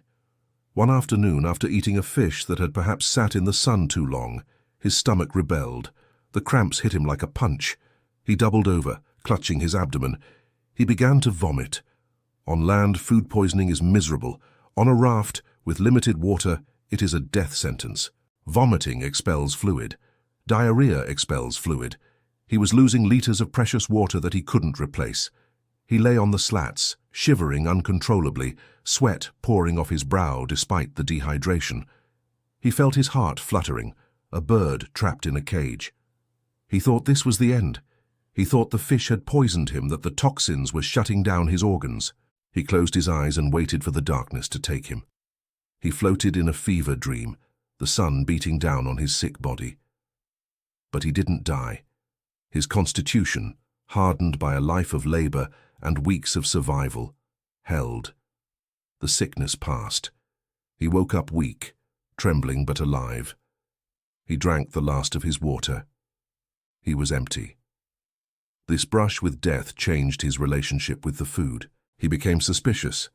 One afternoon, after eating a fish that had perhaps sat in the sun too long, his stomach rebelled. The cramps hit him like a punch. He doubled over, clutching his abdomen. He began to vomit. On land, food poisoning is miserable. On a raft, with limited water, it is a death sentence. Vomiting expels fluid. Diarrhea expels fluid. He was losing liters of precious water that he couldn't replace. He lay on the slats, shivering uncontrollably, sweat pouring off his brow despite the dehydration. He felt his heart fluttering, a bird trapped in a cage. He thought this was the end. He thought the fish had poisoned him, that the toxins were shutting down his organs. He closed his eyes and waited for the darkness to take him. He floated in a fever dream, the sun beating down on his sick body. But he didn't die. His constitution, hardened by a life of labor and weeks of survival, held. The sickness passed. He woke up weak, trembling but alive. He drank the last of his water. He was empty. This brush with death changed his relationship with the food. He became suspicious.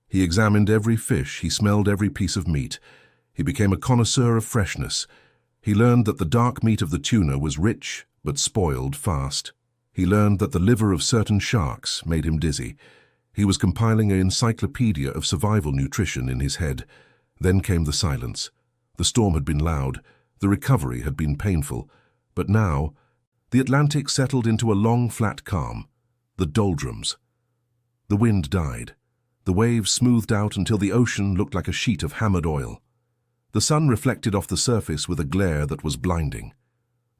He examined every fish, he smelled every piece of meat. He became a connoisseur of freshness. He learned that the dark meat of the tuna was rich, but spoiled fast. He learned that the liver of certain sharks made him dizzy. He was compiling an encyclopedia of survival nutrition in his head. Then came the silence. The storm had been loud. The recovery had been painful. But now, the Atlantic settled into a long, flat calm, the doldrums. The wind died. The waves smoothed out until the ocean looked like a sheet of hammered oil. The sun reflected off the surface with a glare that was blinding.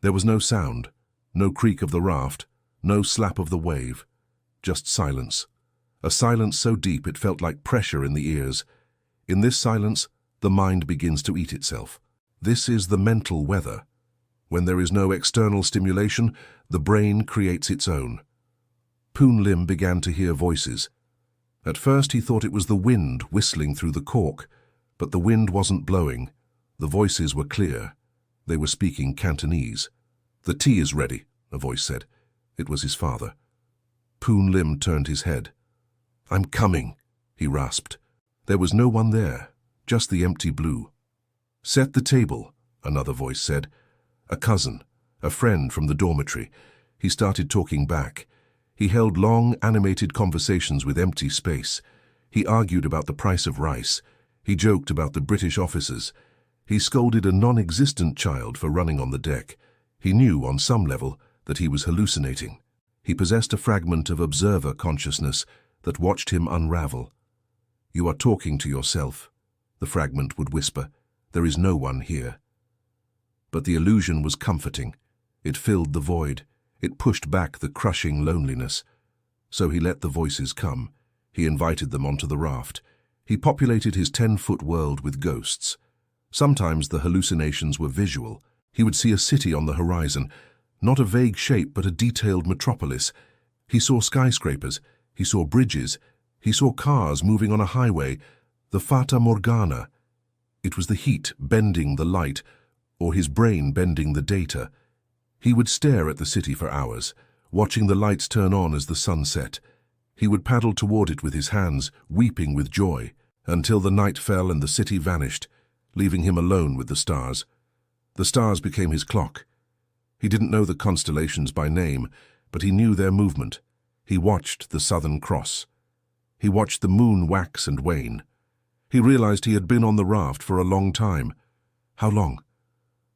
There was no sound, no creak of the raft, no slap of the wave, just silence. A silence so deep it felt like pressure in the ears. In this silence, the mind begins to eat itself. This is the mental weather. When there is no external stimulation, the brain creates its own. Poon Lim began to hear voices. At first he thought it was the wind whistling through the cork, but the wind wasn't blowing. The voices were clear. They were speaking Cantonese. "The tea is ready," a voice said. It was his father. Poon Lim turned his head. "I'm coming," he rasped. There was no one there, just the empty blue. "Set the table," another voice said. A cousin, a friend from the dormitory. He started talking back. He held long, animated conversations with empty space. He argued about the price of rice. He joked about the British officers. He scolded a non-existent child for running on the deck. He knew, on some level, that he was hallucinating. He possessed a fragment of observer consciousness that watched him unravel. "You are talking to yourself," the fragment would whisper. "There is no one here." But the illusion was comforting. It filled the void. It pushed back the crushing loneliness. So he let the voices come. He invited them onto the raft. He populated his 10-foot world with ghosts. Sometimes the hallucinations were visual. He would see a city on the horizon, not a vague shape but a detailed metropolis. He saw skyscrapers. He saw bridges. He saw cars moving on a highway. The Fata Morgana. It was the heat bending the light, or his brain bending the data. He would stare at the city for hours, watching the lights turn on as the sun set. He would paddle toward it with his hands, weeping with joy, until the night fell and the city vanished, leaving him alone with the stars. The stars became his clock. He didn't know the constellations by name, but he knew their movement. He watched the Southern Cross. He watched the moon wax and wane. He realized he had been on the raft for a long time. How long?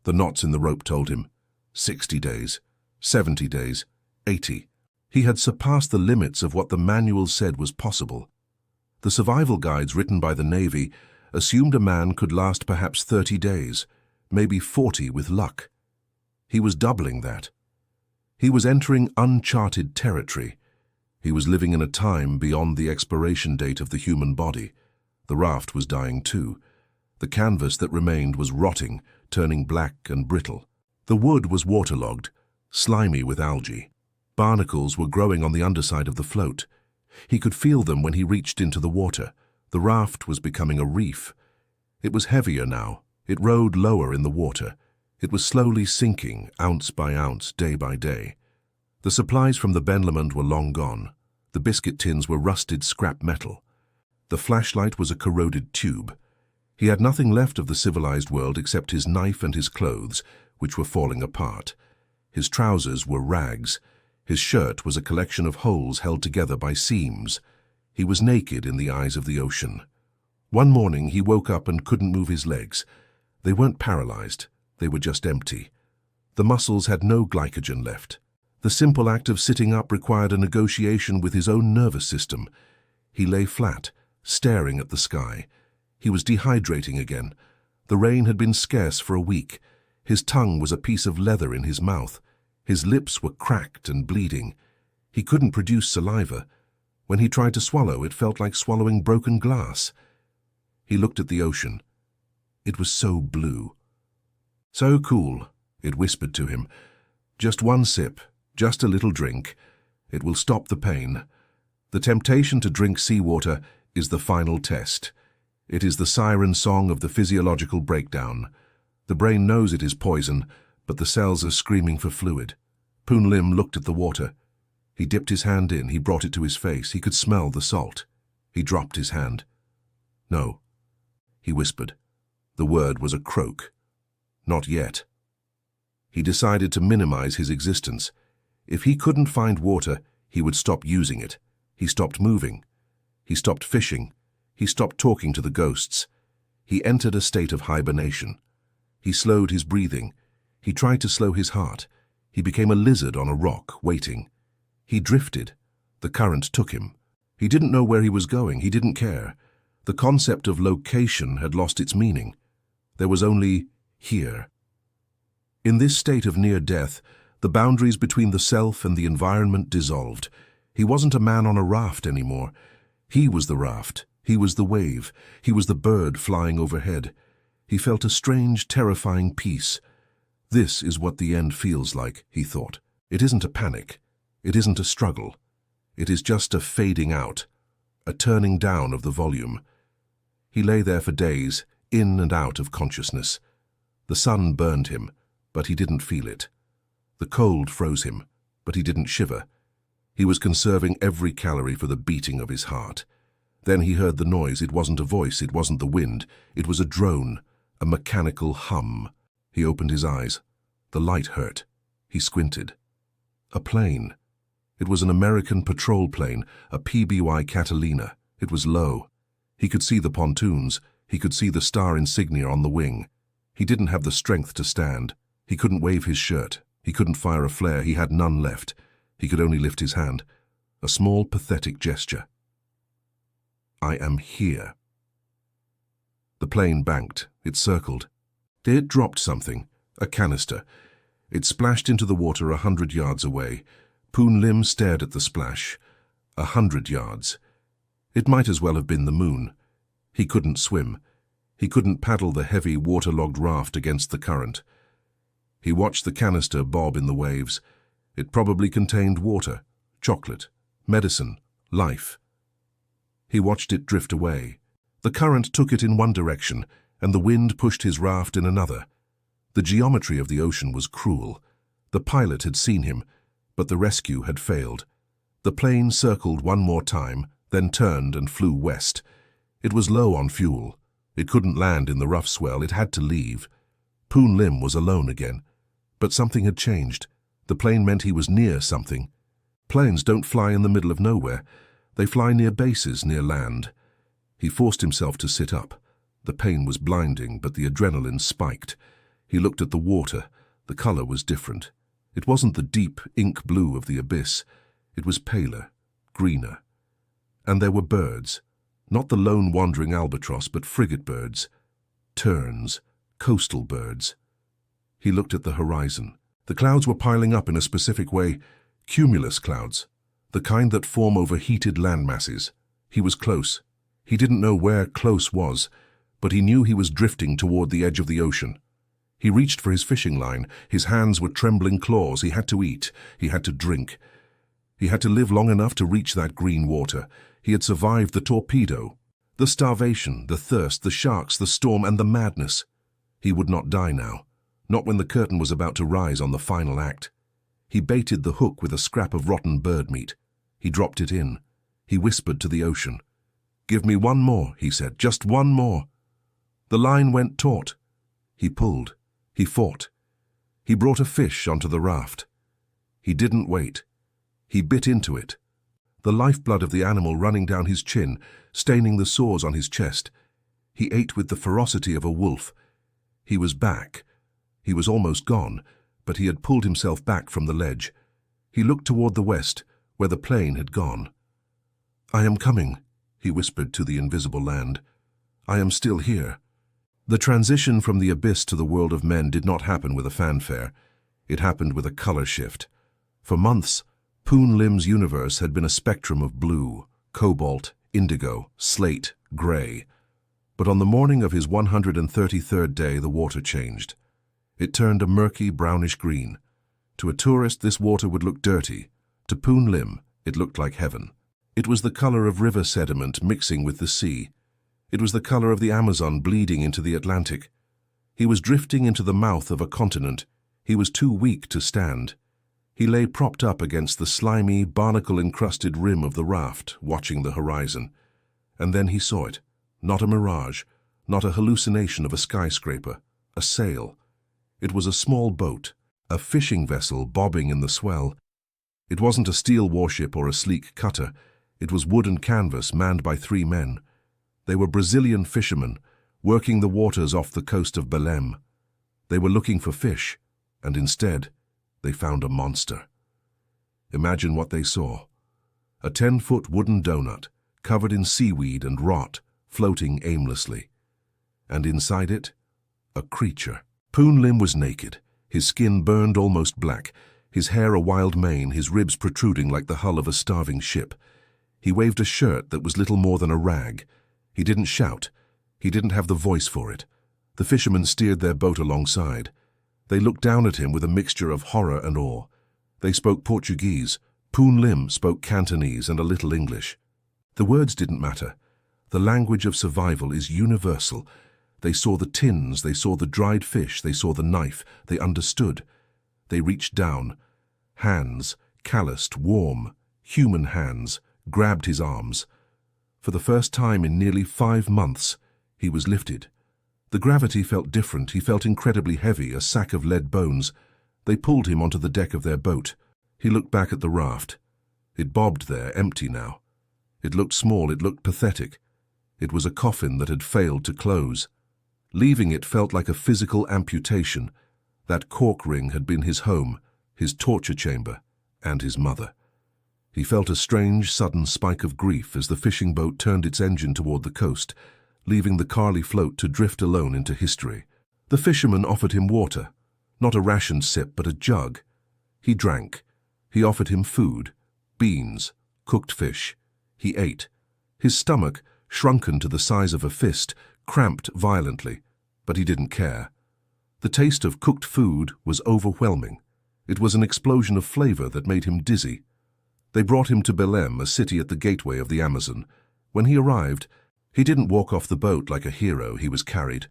The knots in the rope told him. 60 days, 70 days, 80. He had surpassed the limits of what the manual said was possible. The survival guides written by the Navy assumed a man could last perhaps 30 days, maybe 40 with luck. He was doubling that. He was entering uncharted territory. He was living in a time beyond the expiration date of the human body. The raft was dying too. The canvas that remained was rotting, turning black and brittle. The wood was waterlogged, slimy with algae. Barnacles were growing on the underside of the float. He could feel them when he reached into the water. The raft was becoming a reef. It was heavier now. It rode lower in the water. It was slowly sinking, ounce by ounce, day by day. The supplies from the Benlament were long gone. The biscuit tins were rusted scrap metal. The flashlight was a corroded tube. He had nothing left of the civilized world except his knife and his clothes, which were falling apart. His trousers were rags. His shirt was a collection of holes held together by seams. He was naked in the eyes of the ocean. One morning he woke up and couldn't move his legs. They weren't paralyzed. They were just empty. The muscles had no glycogen left. The simple act of sitting up required a negotiation with his own nervous system. He lay flat, staring at the sky. He was dehydrating again. The rain had been scarce for a week. His tongue was a piece of leather in his mouth. His lips were cracked and bleeding. He couldn't produce saliva. When he tried to swallow, it felt like swallowing broken glass. He looked at the ocean. It was so blue. "So cool," it whispered to him. "Just one sip, just a little drink. It will stop the pain. The temptation to drink seawater is the final test. It is the siren song of the physiological breakdown. The brain knows it is poison, but the cells are screaming for fluid." Poon Lim looked at the water. He dipped his hand in. He brought it to his face. He could smell the salt. He dropped his hand. "No," he whispered. The word was a croak. Not yet. He decided to minimize his existence. If he couldn't find water, he would stop using it. He stopped moving. He stopped fishing. He stopped talking to the ghosts. He entered a state of hibernation. He slowed his breathing. He tried to slow his heart. He became a lizard on a rock, waiting. He drifted. The current took him. He didn't know where he was going. He didn't care. The concept of location had lost its meaning. There was only here. In this state of near death, the boundaries between the self and the environment dissolved. He wasn't a man on a raft anymore. He was the raft. He was the wave. He was the bird flying overhead. He felt a strange, terrifying peace. This is what the end feels like, he thought. It isn't a panic. It isn't a struggle. It is just a fading out, a turning down of the volume. He lay there for days, in and out of consciousness. The sun burned him, but he didn't feel it. The cold froze him, but he didn't shiver. He was conserving every calorie for the beating of his heart. Then he heard the noise. It wasn't a voice, it wasn't the wind. It was a drone, a mechanical hum. He opened his eyes. The light hurt. He squinted. A plane. It was an American patrol plane, a PBY Catalina. It was low. He could see the pontoons. He could see the star insignia on the wing. He didn't have the strength to stand. He couldn't wave his shirt. He couldn't fire a flare. He had none left. He could only lift his hand. A small, pathetic gesture. I am here. The plane banked. It circled. It dropped something, a canister. It splashed into the water 100 yards away. Poon Lim stared at the splash. 100 yards. It might as well have been the moon. He couldn't swim. He couldn't paddle the heavy, waterlogged raft against the current. He watched the canister bob in the waves. It probably contained water, chocolate, medicine, life. He watched it drift away. The current took it in one direction, and the wind pushed his raft in another. The geometry of the ocean was cruel. The pilot had seen him, but the rescue had failed. The plane circled one more time, then turned and flew west. It was low on fuel. It couldn't land in the rough swell. It had to leave. Poon Lim was alone again. But something had changed. The plane meant he was near something. Planes don't fly in the middle of nowhere. They fly near bases, near land. He forced himself to sit up. The pain was blinding, but the adrenaline spiked. He looked at the water. The color was different. It wasn't the deep ink blue of the abyss. It was paler, greener. And there were birds. Not the lone wandering albatross, but frigate birds. Terns, coastal birds. He looked at the horizon. The clouds were piling up in a specific way, cumulus clouds, the kind that form over heated land masses. He was close. He didn't know where close was, but he knew he was drifting toward the edge of the ocean. He reached for his fishing line. His hands were trembling claws. He had to eat. He had to drink. He had to live long enough to reach that green water. He had survived the torpedo, the starvation, the thirst, the sharks, the storm, and the madness. He would not die now, not when the curtain was about to rise on the final act. He baited the hook with a scrap of rotten bird meat. He dropped it in. He whispered to the ocean. "Give me one more," he said, "just one more." The line went taut. He pulled. He fought. He brought a fish onto the raft. He didn't wait. He bit into it. The lifeblood of the animal running down his chin, staining the sores on his chest. He ate with the ferocity of a wolf. He was back. He was almost gone, but he had pulled himself back from the ledge. He looked toward the west, where the plane had gone. "I am coming," he whispered to the invisible land. "I am still here." The transition from the abyss to the world of men did not happen with a fanfare. It happened with a color shift. For months, Poon Lim's universe had been a spectrum of blue, cobalt, indigo, slate, gray. But on the morning of his 133rd day, the water changed. It turned a murky, brownish green. To a tourist, this water would look dirty. To Poon Lim, it looked like heaven. It was the color of river sediment mixing with the sea. It was the color of the Amazon bleeding into the Atlantic. He was drifting into the mouth of a continent. He was too weak to stand. He lay propped up against the slimy, barnacle-encrusted rim of the raft, watching the horizon. And then he saw it. Not a mirage, not a hallucination of a skyscraper, a sail. It was a small boat, a fishing vessel bobbing in the swell. It wasn't a steel warship or a sleek cutter. It was wood and canvas manned by 3 men. They were Brazilian fishermen, working the waters off the coast of Belém. They were looking for fish, and instead, they found a monster. Imagine what they saw. A 10-foot wooden donut, covered in seaweed and rot, floating aimlessly. And inside it, a creature. Poon Lim was naked, his skin burned almost black, his hair a wild mane, his ribs protruding like the hull of a starving ship. He waved a shirt that was little more than a rag. He didn't shout. He didn't have the voice for it. The fishermen steered their boat alongside. They looked down at him with a mixture of horror and awe. They spoke Portuguese. Poon Lim spoke Cantonese and a little English. The words didn't matter. The language of survival is universal. They saw the tins, they saw the dried fish, they saw the knife, they understood. They reached down. Hands, calloused, warm, human hands, grabbed his arms. For the first time in nearly 5 months, he was lifted. The gravity felt different. He felt incredibly heavy, a sack of lead bones. They pulled him onto the deck of their boat. He looked back at the raft. It bobbed there, empty now. It looked small, it looked pathetic. It was a coffin that had failed to close. Leaving it felt like a physical amputation. That cork ring had been his home, his torture chamber, and his mother. He felt a strange, sudden spike of grief as the fishing boat turned its engine toward the coast, leaving the Carly float to drift alone into history. The fisherman offered him water, not a rationed sip, but a jug. He drank. He offered him food, beans, cooked fish. He ate. His stomach, shrunken to the size of a fist, cramped violently, but he didn't care. The taste of cooked food was overwhelming. It was an explosion of flavor that made him dizzy. They brought him to Belém, a city at the gateway of the Amazon. When he arrived, he didn't walk off the boat like a hero. He was carried.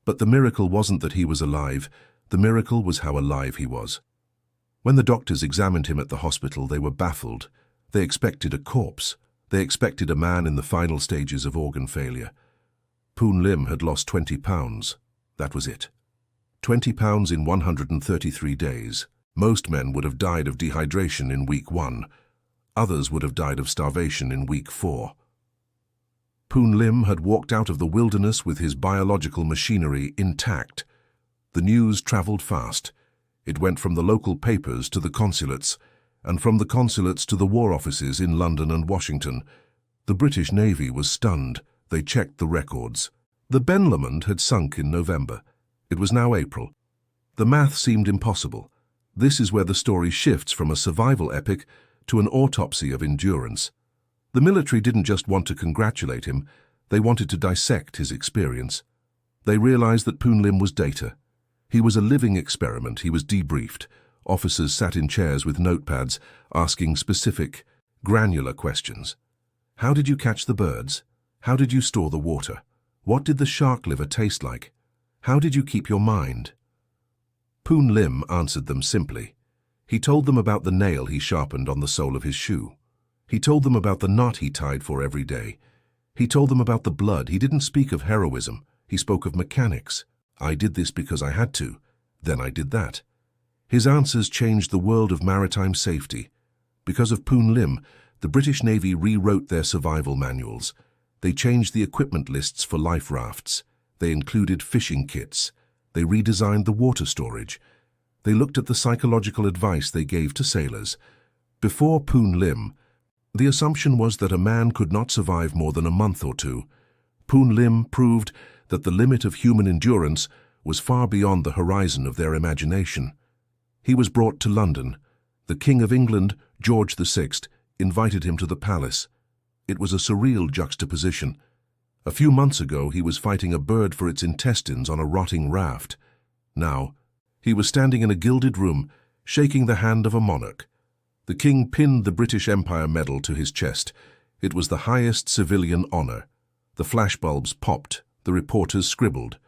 But the miracle wasn't that he was alive. The miracle was how alive he was. When the doctors examined him at the hospital, they were baffled. They expected a corpse. They expected a man in the final stages of organ failure. Poon Lim had lost 20 pounds. That was it. 20 pounds in 133 days. Most men would have died of dehydration in week 1. Others would have died of starvation in week 4. Poon Lim had walked out of the wilderness with his biological machinery intact. The news travelled fast. It went from the local papers to the consulates, and from the consulates to the war offices in London and Washington. The British Navy was stunned. They checked the records. The Ben Lomond had sunk in November. It was now April. The math seemed impossible. This is where the story shifts from a survival epic to an autopsy of endurance. The military didn't just want to congratulate him, they wanted to dissect his experience. They realized that Poon Lim was data. He was a living experiment. He was debriefed. Officers sat in chairs with notepads, asking specific, granular questions. How did you catch the birds? How did you store the water? What did the shark liver taste like? How did you keep your mind? Poon Lim answered them simply. He told them about the nail he sharpened on the sole of his shoe. He told them about the knot he tied for every day. He told them about the blood. He didn't speak of heroism. He spoke of mechanics. I did this because I had to. Then I did that. His answers changed the world of maritime safety. Because of Poon Lim, the British Navy rewrote their survival manuals. They changed the equipment lists for life rafts. They included fishing kits. They redesigned the water storage. They looked at the psychological advice they gave to sailors. Before Poon Lim, the assumption was that a man could not survive more than a month or 2. Poon Lim proved that the limit of human endurance was far beyond the horizon of their imagination. He was brought to London. The King of England, George VI, invited him to the palace. It was a surreal juxtaposition. A few months ago, he was fighting a bird for its intestines on a rotting raft. Now, he was standing in a gilded room, shaking the hand of a monarch. The king pinned the British Empire medal to his chest. It was the highest civilian honor. The flashbulbs popped. The reporters scribbled.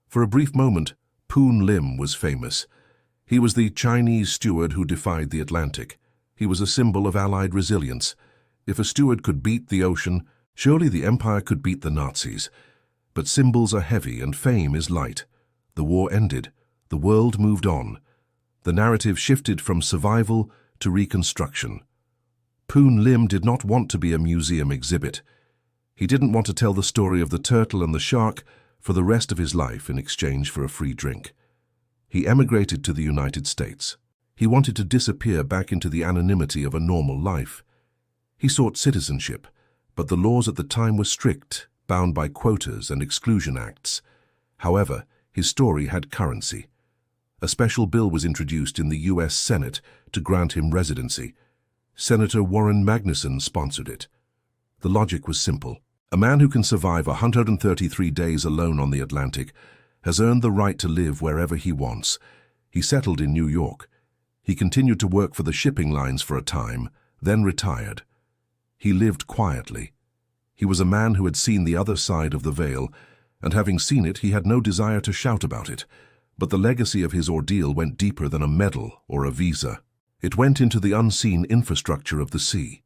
For a brief moment, Poon Lim was famous. He was the Chinese steward who defied the Atlantic. He was a symbol of Allied resilience. If a steward could beat the ocean, surely the Empire could beat the Nazis. But symbols are heavy and fame is light. The war ended. The world moved on. The narrative shifted from survival to reconstruction. Poon Lim did not want to be a museum exhibit. He didn't want to tell the story of the turtle and the shark for the rest of his life in exchange for a free drink. He emigrated to the United States. He wanted to disappear back into the anonymity of a normal life. He sought citizenship, but the laws at the time were strict, bound by quotas and exclusion acts. However, his story had currency. A special bill was introduced in the U.S. Senate to grant him residency. Senator Warren Magnuson sponsored it. The logic was simple. A man who can survive 133 days alone on the Atlantic has earned the right to live wherever he wants. He settled in New York. He continued to work for the shipping lines for a time, then retired. He lived quietly. He was a man who had seen the other side of the veil, and having seen it, he had no desire to shout about it. But the legacy of his ordeal went deeper than a medal or a visa. It went into the unseen infrastructure of the sea.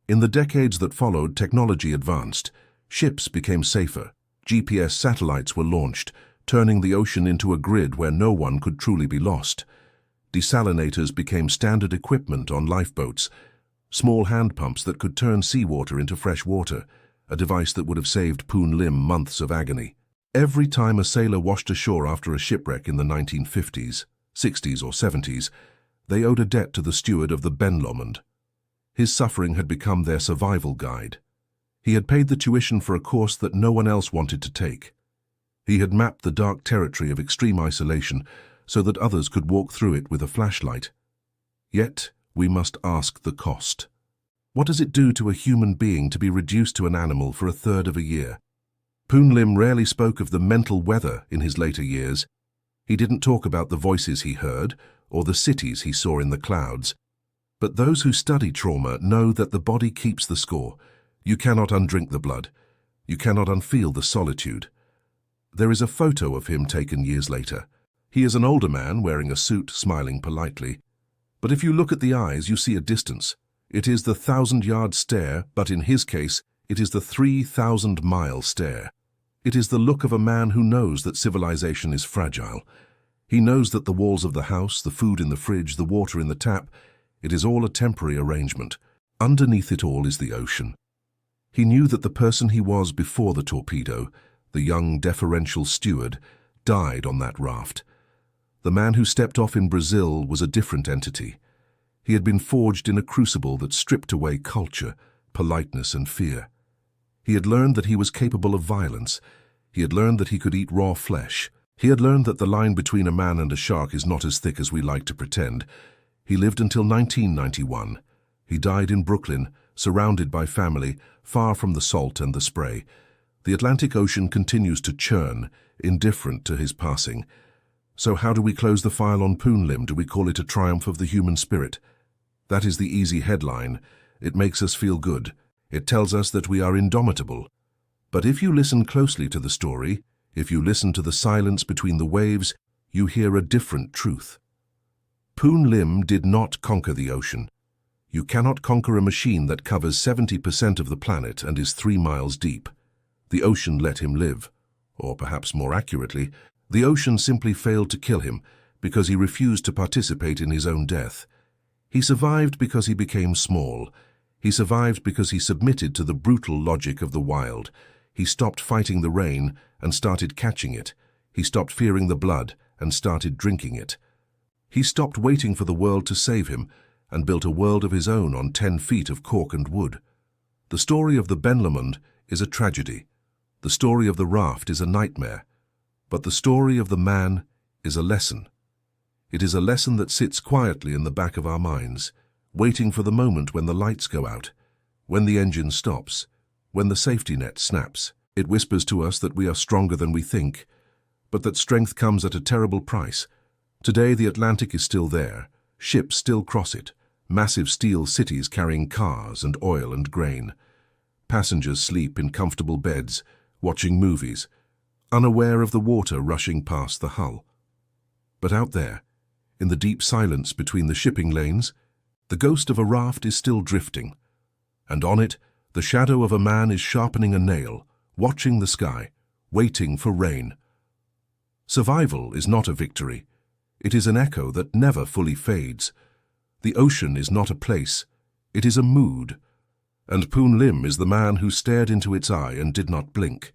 In the decades that followed, technology advanced. Ships became safer. GPS satellites were launched, turning the ocean into a grid where no one could truly be lost. Desalinators became standard equipment on lifeboats, small hand pumps that could turn seawater into fresh water, a device that would have saved Poon Lim months of agony. Every time a sailor washed ashore after a shipwreck in the 1950s, 60s or 70s, they owed a debt to the steward of the Ben Lomond. His suffering had become their survival guide. He had paid the tuition for a course that no one else wanted to take. He had mapped the dark territory of extreme isolation so that others could walk through it with a flashlight. Yet, we must ask the cost. What does it do to a human being to be reduced to an animal for a third of a year? Poon Lim rarely spoke of the mental weather in his later years. He didn't talk about the voices he heard or the cities he saw in the clouds. But those who study trauma know that the body keeps the score. You cannot undrink the blood. You cannot unfeel the solitude. There is a photo of him taken years later. He is an older man wearing a suit, smiling politely. But if you look at the eyes, you see a distance. It is the 1,000-yard stare, but in his case, it is the 3,000-mile stare. It is the look of a man who knows that civilization is fragile. He knows that the walls of the house, the food in the fridge, the water in the tap, it is all a temporary arrangement. Underneath it all is the ocean. He knew that the person he was before the torpedo, the young deferential steward, died on that raft. The man who stepped off in Brazil was a different entity. He had been forged in a crucible that stripped away culture, politeness and fear. He had learned that he was capable of violence. He had learned that he could eat raw flesh. He had learned that the line between a man and a shark is not as thick as we like to pretend. He lived until 1991. He died in Brooklyn, surrounded by family, far from the salt and the spray. The Atlantic Ocean continues to churn, indifferent to his passing. So how do we close the file on Poon Lim? Do we call it a triumph of the human spirit? That is the easy headline. It makes us feel good. It tells us that we are indomitable. But if you listen closely to the story, if you listen to the silence between the waves, you hear a different truth. Poon Lim did not conquer the ocean. You cannot conquer a machine that covers 70% of the planet and is 3 miles deep. The ocean let him live. Or perhaps more accurately, the ocean simply failed to kill him because he refused to participate in his own death. He survived because he became small. He survived because he submitted to the brutal logic of the wild. He stopped fighting the rain and started catching it. He stopped fearing the blood and started drinking it. He stopped waiting for the world to save him and built a world of his own on 10 feet of cork and wood. The story of the Ben Lomond is a tragedy. The story of the raft is a nightmare. But the story of the man is a lesson. It is a lesson that sits quietly in the back of our minds, waiting for the moment when the lights go out, when the engine stops, when the safety net snaps. It whispers to us that we are stronger than we think, but that strength comes at a terrible price. Today the Atlantic is still there. Ships still cross it, massive steel cities carrying cars and oil and grain. Passengers sleep in comfortable beds, watching movies, unaware of the water rushing past the hull. But out there, in the deep silence between the shipping lanes, the ghost of a raft is still drifting, and on it, the shadow of a man is sharpening a nail, watching the sky, waiting for rain. Survival is not a victory. It is an echo that never fully fades. The ocean is not a place. It is a mood. And Poon Lim is the man who stared into its eye and did not blink.